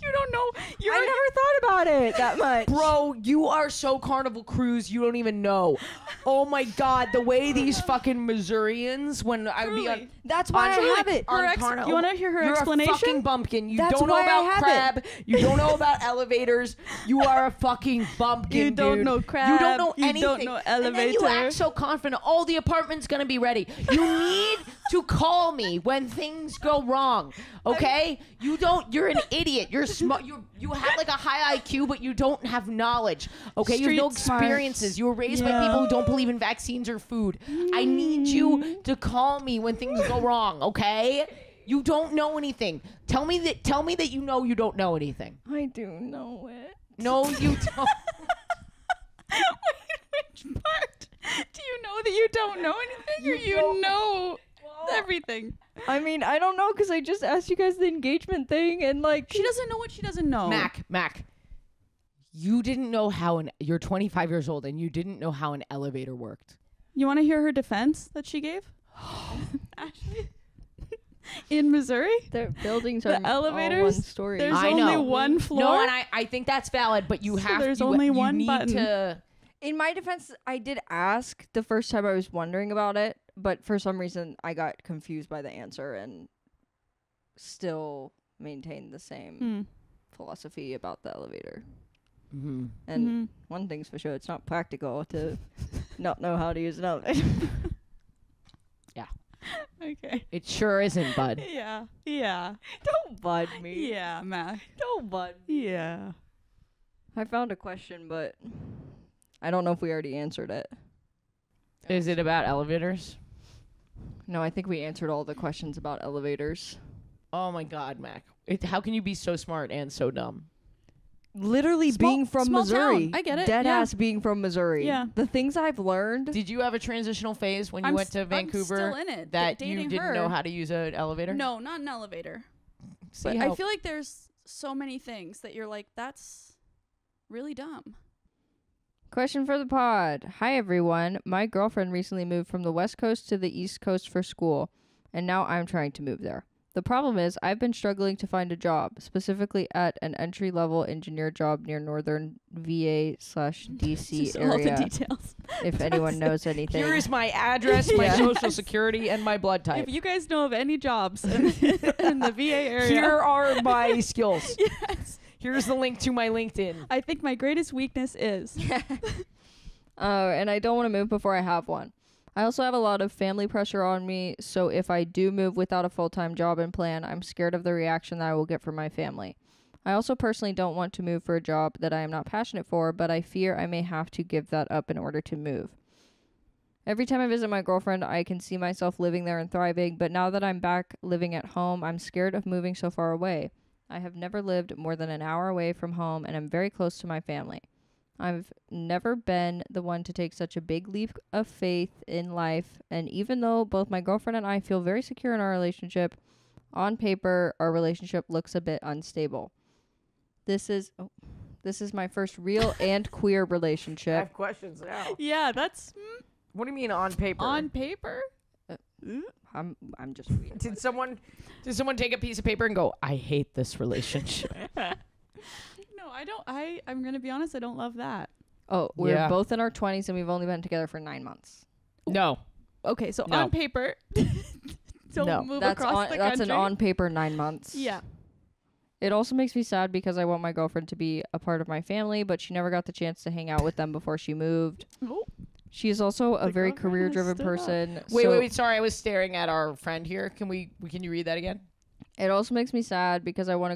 You don't know. I never thought about it that much. Bro, you are so Carnival Cruise, you don't even know. Oh my God, the way these fucking Missourians, when I would be on, That's why I have it. on Her Carnival, you want to hear her you're explanation? a fucking bumpkin. You That's don't know why I about have crab. You don't know about elevators. You are a fucking bumpkin, You don't dude. know You crab. don't know You anything. don't know And then you elevator. act so confident. Oh, the apartment's gonna be ready. You need to call me when things go wrong. Okay? You don't. You're an idiot. You're smart. You have like a high IQ, but you don't have knowledge. Okay? You have no Street smarts. experiences. You were raised by Yeah. people who don't believe in vaccines or food. I need you to call me when things go wrong. Okay? You don't know anything. Tell me that you know you don't know anything. I do know it. No, you don't. Which part? Do you know that you don't know anything, or you know everything? I mean, I don't know because I just asked you guys the engagement thing and like She doesn't know what she doesn't know. Mac, you didn't know how you're 25 years old and you didn't know how an elevator worked. You want to hear her defense that she gave? Ashley? In Missouri? their buildings The are all elevators, one story. there's I only know. one floor. No, and I think that's valid, but you So have there's you, only you one need button. to. In my defense, I did ask the first time I was wondering about it, but for some reason I got confused by the answer and still maintained the same philosophy about the elevator. Mm-hmm. And one thing's for sure, it's not practical to not know how to use an elevator. Okay. It sure isn't, bud. Yeah. Yeah. Don't bud me. Yeah, Mac. Don't bud me. Yeah. I found a question, but I don't know if we already answered it. Is it about elevators? No, I think we answered all the questions about elevators. Oh my God, Mac. How can you be so smart and so dumb? Literally being from small Missouri. town. I get it. Dead Yeah. ass being from Missouri. Yeah. The things I've learned. Did you have a transitional phase when you I'm went to I'm Vancouver still in it. that you Dating didn't her. know how to use an elevator? No, not an elevator. See But how- I feel like there's so many things that you're like, that's really dumb. Question for the pod. Hi, everyone. My girlfriend recently moved from the West Coast to the East Coast for school, and now I'm trying to move there. The problem is I've been struggling to find a job, specifically at an entry-level engineer job near northern VA/DC Just all the area. details. If anyone knows anything. Here is my address, my social security, and my blood type. If you guys know of any jobs in the VA area, Here are my skills. yes. Here's the link to my LinkedIn. I think my greatest weakness is And I don't want to move before I have one. I also have a lot of family pressure on me, so if I do move without a full-time job and plan, I'm scared of the reaction that I will get from my family. I also personally don't want to move for a job that I am not passionate for, but I fear I may have to give that up in order to move. Every time I visit my girlfriend, I can see myself living there and thriving, but now that I'm back living at home, I'm scared of moving so far away. I have never lived more than an hour away from home, and I'm very close to my family. I've never been the one to take such a big leap of faith in life, and even though both my girlfriend and I feel very secure in our relationship, on paper, our relationship looks a bit unstable. This is my first real and queer I relationship. have questions now. yeah, that's What do you mean on paper? on paper. I'm just reading. Did someone take a piece of paper and go, I hate this relationship? No, I don't. I'm gonna be honest. I don't love that. Oh, we're Yeah. both in our 20s and we've only been together for 9 months. No. Okay, so No. on paper, don't No. move That's across the that's country. an on paper 9 months. Yeah. It also makes me sad because I want my girlfriend to be a part of my family, but she never got the chance to hang out with them before she moved. Oh. She is also a The very girlfriend has career-driven stood up. person. Wait. Sorry, I was staring at our friend here. Can you read that again? It also makes me sad because I want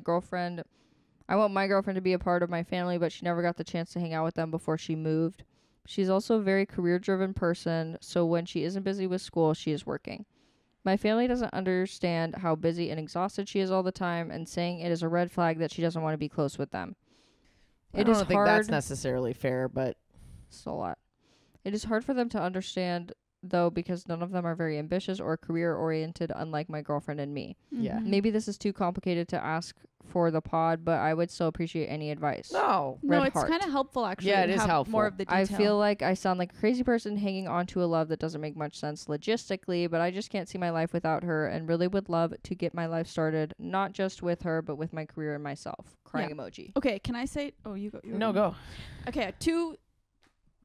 my girlfriend to be a part of my family, but she never got the chance to hang out with them before she moved. She's also a very career-driven person, so when she isn't busy with school, she is working. My family doesn't understand how busy and exhausted she is all the time, and saying it is a red flag that she doesn't want to be close with them. I don't think that's necessarily fair, but It's a lot. It is hard for them to understand, though, because none of them are very ambitious or career-oriented, unlike my girlfriend and me. yeah. Maybe this is too complicated to ask for the pod, but I would still appreciate any advice. No. No, Red it's heart. kind of helpful actually. Yeah, it to is have helpful. More of the detail. I feel like I sound like a crazy person hanging on to a love that doesn't make much sense logistically, but I just can't see my life without her and really would love to get my life started, not just with her, but with my career and myself. Crying emoji. Okay, can I say? Oh, you go. No, go. Okay, 2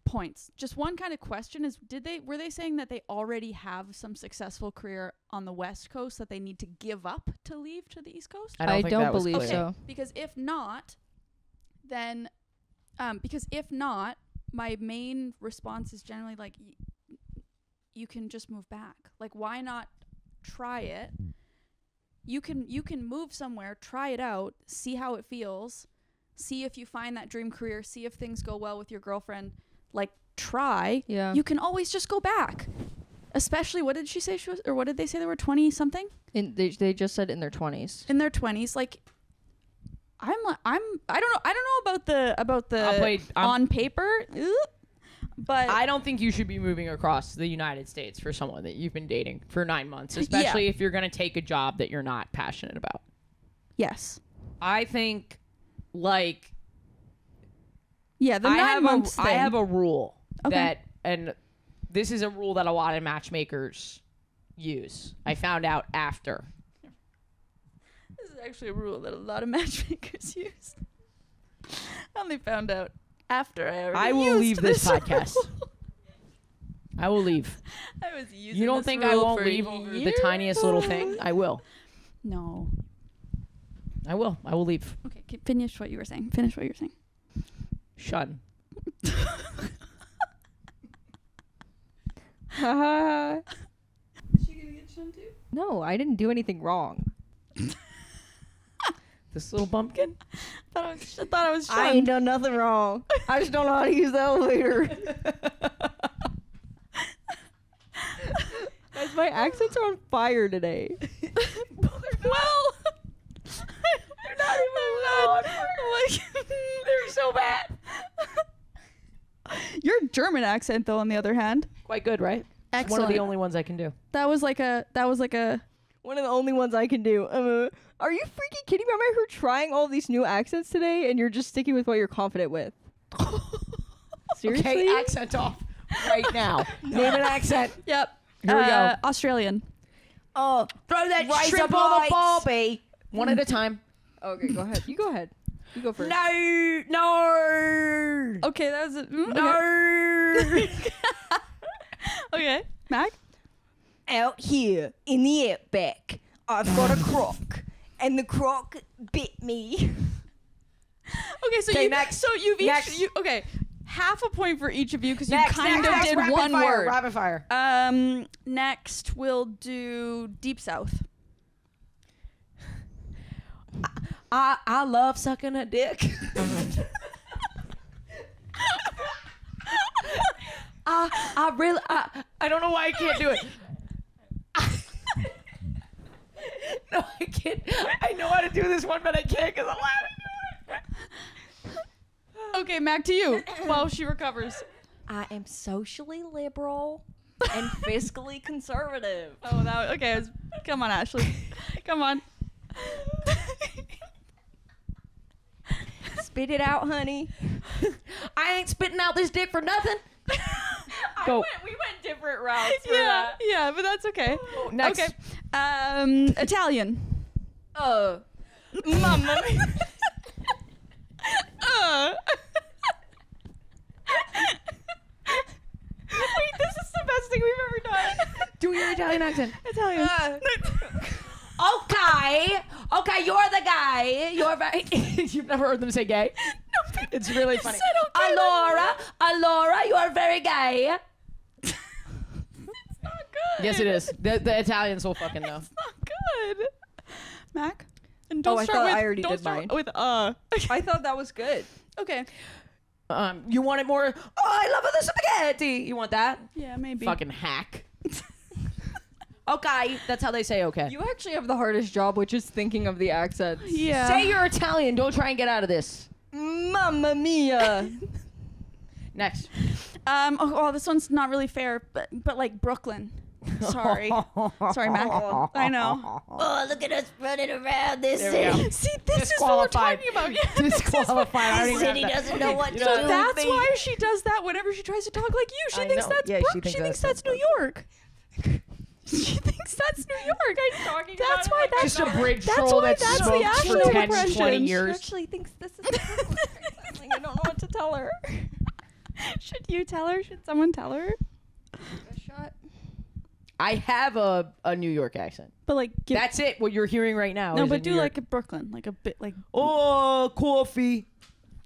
points. Just one kind of question is: were they saying that they already have some successful career on the West Coast that they need to give up to leave to the East Coast? I think don't that was believe clear. so. Because if not, then, my main response is generally like, you can just move back. Like, why not try it? You can move somewhere, try it out, see how it feels, see if you find that dream career, see if things go well with your girlfriend. Like, try. Yeah. You can always just go back. Especially, what did she say she was, or what did they say they were 20 something? They just said in their 20s. In their 20s. Like, I don't know about the on paper, but I don't think you should be moving across the United States for someone that you've been dating for 9 months, especially if you're going to take a job that you're not passionate about. yes. I think, like, Yeah, the 9 months thing. I have a rule Okay. that, and this is a rule that a lot of matchmakers use. I found out after. This is actually a rule that a lot of matchmakers use. I only found out after I already I will used leave this rule. podcast. I will leave. I was using You don't this think I rule won't for leave over the years. tiniest little thing? I will. No. I will. I will leave. Okay, finish what you were saying. Finish what you were saying. Shun. Is she gonna get shunned too? No, I didn't do anything wrong. This little bumpkin? I thought I was shunned. I ain't done nothing wrong. I just don't know how to use the elevator. Guys, My accents are on fire today. Well, they're not even like they're so bad. Your German accent, though, on the other hand, Quite good, right? It's excellent. one of the only ones I can do. That was like a. One of the only ones I can do. Are you freaking kidding me? I'm out here trying all these new accents today, and you're just sticking with what you're confident with. Seriously? Okay, accent off right now. Name an accent. Yep. Here we go. Australian. Oh, throw that Rise shrimp up on the lights. barbie. One at a time. Okay, go ahead. You go ahead. You go first. No. Okay, that was it. No. Okay, Mac. Out here in the outback, I've got a croc, and the croc bit me. Okay, so you've Next. each okay. Half a point for each of you because you Next, kind next, of next, did rapid one fire, word. Rapid fire. Next we'll do Deep South. I love sucking a dick. I don't know why I can't do it. No, I can't. I know how to do this one, but I can't because I'm laughing. Okay, Mac, to you while she recovers. I am socially liberal and fiscally conservative. Oh, that okay. Come on, Ashley. Come on. Spit it out, honey. I ain't spitting out this dick for nothing. Go. We went different routes. Yeah, but that's okay. Next. Okay. Italian. Mamma mia. Wait, this is the best thing we've ever done. Do your Italian accent. Italian. Okay, you're the guy. You're very. You've never heard them say gay? No, it's really funny. Allora, you are very gay. It's not good. Yes, it is. The Italians will fucking know. It's not good. Mac. And don't I start thought with, I already don't did start mine. with I thought that was good. Okay. You want it more? Oh, I love the spaghetti. You want that? Yeah, maybe. Fucking hack. Okay, that's how they say okay. You actually have the hardest job, which is thinking of the accents. Yeah. Say you're Italian. Don't try and get out of this. Mamma mia. Next. Oh, this one's not really fair, but like Brooklyn. Sorry. Sorry, Mac. I know. Oh, look at us running around this There we go. city. See, this is what we're Disqualified. talking about. Yeah, Disqualified. I don't The even city have that. doesn't know what to So do. that's baby. why she does that whenever she tries to talk like you. She I thinks know. that's Yeah, Brooklyn. she She thinks thinks that's New York. She thinks that's New York. That's why that's Just a bridge that's troll why that's that's the smoked Ashley for 10, impression. 20 She years. Actually thinks this is the I don't know what to tell her. Should you tell her? Should someone tell her? A shot. I have a New York accent. But like, That's it. What you're hearing right now. no, is but a do New like York. a Brooklyn, like a bit like. Oh, coffee.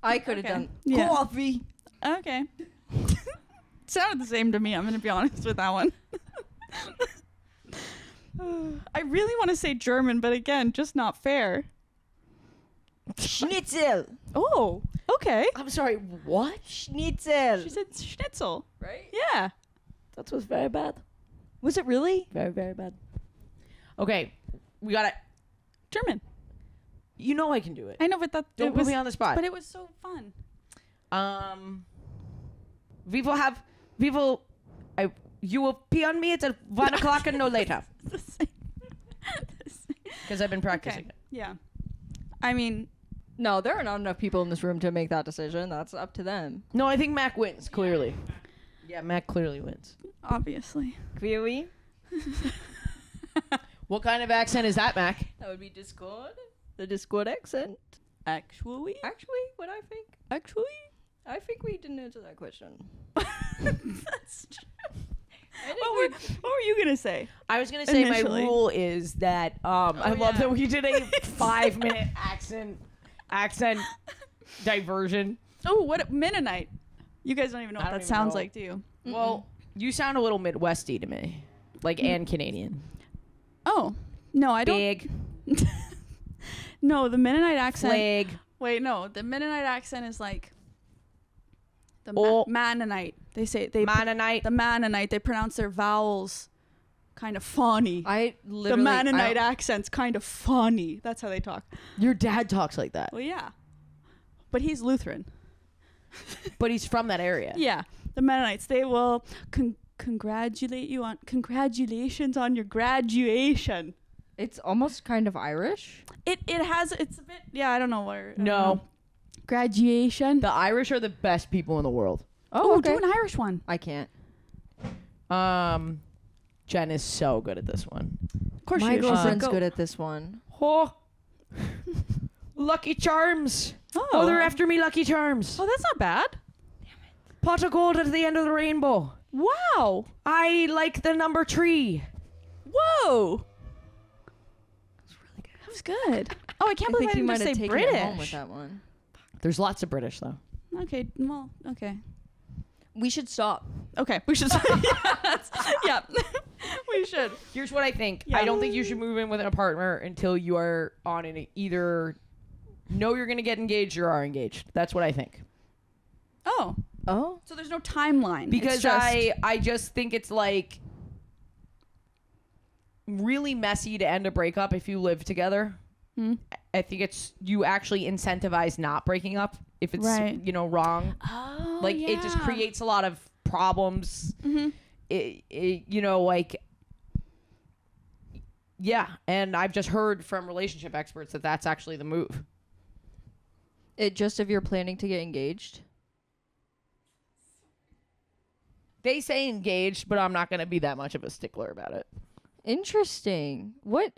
I could have Okay. done Yeah. coffee. Okay. Sounded the same to me. I'm gonna be honest with that one. I really want to say German, but again, just not fair. Schnitzel. Oh, okay. I'm sorry. What? Schnitzel. She said schnitzel. Right? Yeah. That was very bad. Was it really? Very, very bad. Okay, we got it. German. You know I can do it. I know, but that Don't it put was, me on the spot. But it was so fun. We will. You will pee on me. It's at 1 o'clock and no later. The same. Because I've been practicing Okay. it. Yeah. I mean, No, there are not enough people in this room to make that decision. That's up to them. No, I think Mac wins clearly. Yeah, Mac clearly wins. obviously. Clearly. What kind of accent is that, Mac? That would be Discord. The Discord accent. Actually. Actually, what I think. I think we didn't answer that question. That's true. What were you gonna say? I was gonna say Initially. my rule is that I love yeah. that we did a 5-minute accent diversion. Oh, what Mennonite? You guys don't even know I what don't that even sounds know. like, do you? Well, you sound a little Midwesty to me, like and Canadian. Oh, no, I don't. Big No, the Mennonite accent. flag. Wait, no, the Mennonite accent is like the Oh. Mannonite. They say Mennonite. the Mannonite. They pronounce their vowels kind of funny. I The literally Mennonite accent's kind of funny. That's how they talk. Your dad talks like that, Well, yeah. But he's Lutheran. but he's from that area. Yeah. The Mennonites, they will congratulations on your graduation. It's almost kind of Irish. It's a bit, yeah, I don't know where. No, Graduation. the Irish are the best people in the world. Oh, do an Irish one. I can't. Jen is so good at this one. Of course My she is. She's a girlfriend's goat. good at this one. Oh, Lucky Charms. Oh. Oh, they're after me, Lucky Charms. Oh, that's not bad. Pot of gold at the end of the rainbow. Wow. I like the number 3. Whoa. That was good. Oh, I can't believe I you didn't might just have say taken it home with British. that one. There's lots of British though. Okay, well, okay. We should stop. Okay, we should. Yeah, we should. Here's what I think. Yeah. I don't think you should move in with a partner until you are on an either know you're going to get engaged or are engaged. That's what I think. Oh, Oh. so there's no timeline. Because It's just, I just think it's like really messy to end a breakup if you live together. I think it's you actually incentivize not breaking up if it's Right. wrong. Oh, Like it just yeah. creates a lot of problems. Mhm. Yeah, and I've just heard from relationship experts that that's actually the move. It just if you're planning to get engaged. They say engaged, but I'm not going to be that much of a stickler about it. Interesting. What?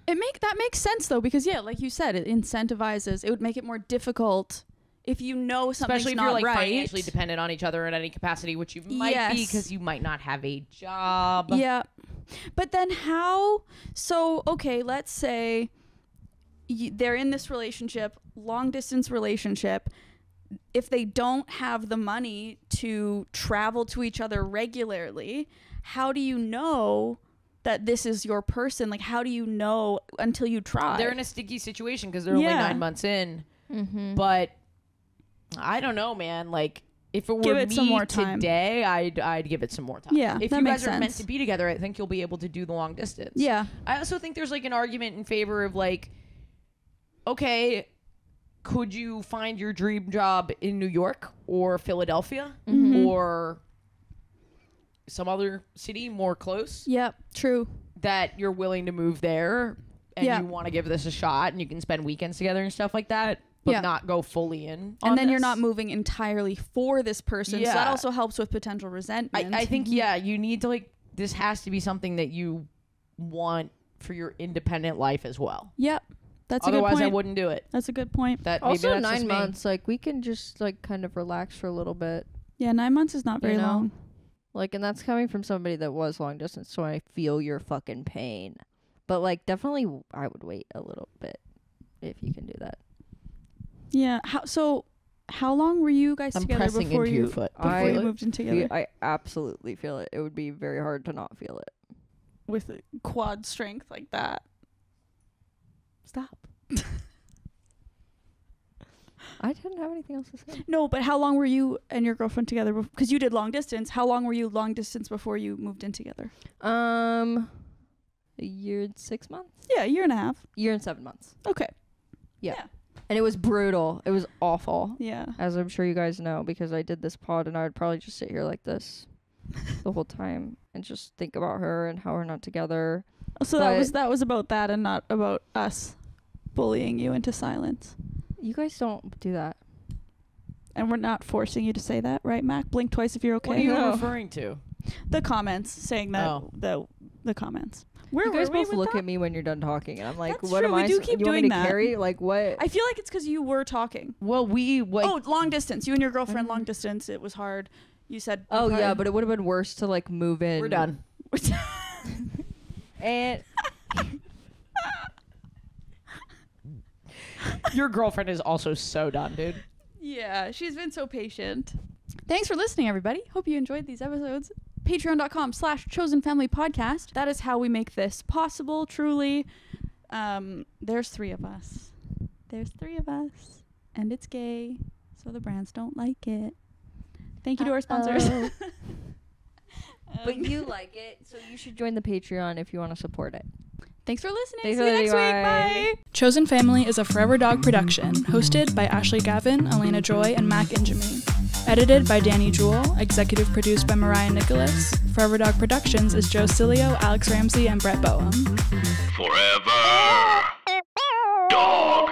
That makes sense though, because yeah, like you said, it incentivizes. It would make it more difficult if you know something's Especially if not you're like right. financially dependent on each other in any capacity, which you might be Yes. because you might not have a job. Yeah. But then how? So, okay, let's say they're in this relationship, long distance relationship. If they don't have the money to travel to each other regularly, how do you know that this is your person? Like, how do you know until you try? They're in a sticky situation because they're only 9 months in. Mm-hmm. But I don't know, man. Like, if it were Give it me some more time. today, I'd give it some more time. Yeah, if that you makes guys are meant sense. to be together, I think you'll be able to do the long distance. Yeah. I also think there's like an argument in favor of like, okay, could you find your dream job in New York or Philadelphia or some other city more close Yep. True. that you're willing to move there and Yeah. you want to give this a shot and you can spend weekends together and stuff like that, but Yeah. not go fully in. And on then you're this? not moving entirely for this person. So that Yeah. also helps with potential resentment. I think, yeah, you need to like, this has to be something that you want for your independent life as well. Yep. That's a Otherwise, good I point. wouldn't do it. That's a good point. That maybe Also, that's 9 just me. months. Like we can just like kind of relax for a little bit. Yeah, 9 months is not very You know? long. Like, and that's coming from somebody that was long distance, so I feel your fucking pain. But like, definitely, I would wait a little bit if you can do that. Yeah. How long were you guys I'm together pressing before into you your foot. before you moved in together? I absolutely feel it. It would be very hard to not feel it. With quad strength like that. Stop. I didn't have anything else to say. No, but how long were you and your girlfriend together? Because you did long distance. How long were you long distance before you moved in together? A year and 6 months. Yeah, a year and a half. Year and 7 months. Okay. And it was brutal. It was awful. Yeah. As I'm sure you guys know, because I did this pod and I would probably just sit here like this the whole time and just think about her and how we're not together. So But- that was about that and not about us bullying you into silence. You guys don't do that. And we're not forcing you to say that, right, Mac? Blink twice if you're okay. What are you No. referring to? The comments saying that Oh. the comments. Where You guys were we both with look that? at me when you're done talking, and I'm like, That's "What true. am We I? do s- keep you want me doing to that. carry? Like what?" I feel like it's because you were talking. Well, we like Oh, long distance. You and your girlfriend long distance. It was hard. You said. Oh yeah, hard. but it would have been worse to like move in. we're done. And Your girlfriend is also so done, dude. Yeah, she's been so patient. Thanks for listening, everybody. Hope you enjoyed these episodes. Patreon.com/chosenfamilypodcast. That is how we make this possible, truly. There's 3 of us. And it's gay, so the brands don't like it. Thank you to our sponsors. But you like it, so you should join the Patreon if you want to support it. Thanks for listening. Thanks See you for next week. listening. Bye. Chosen Family is a Forever Dog production, hosted by Ashley Gavin, Alayna Joy, and Mac INGEMI. Edited by Danny Jewell, executive produced by Mariah Nicholas. Forever Dog Productions is Joe Cilio, Alex Ramsey, and Brett Boehm. Forever. Dog.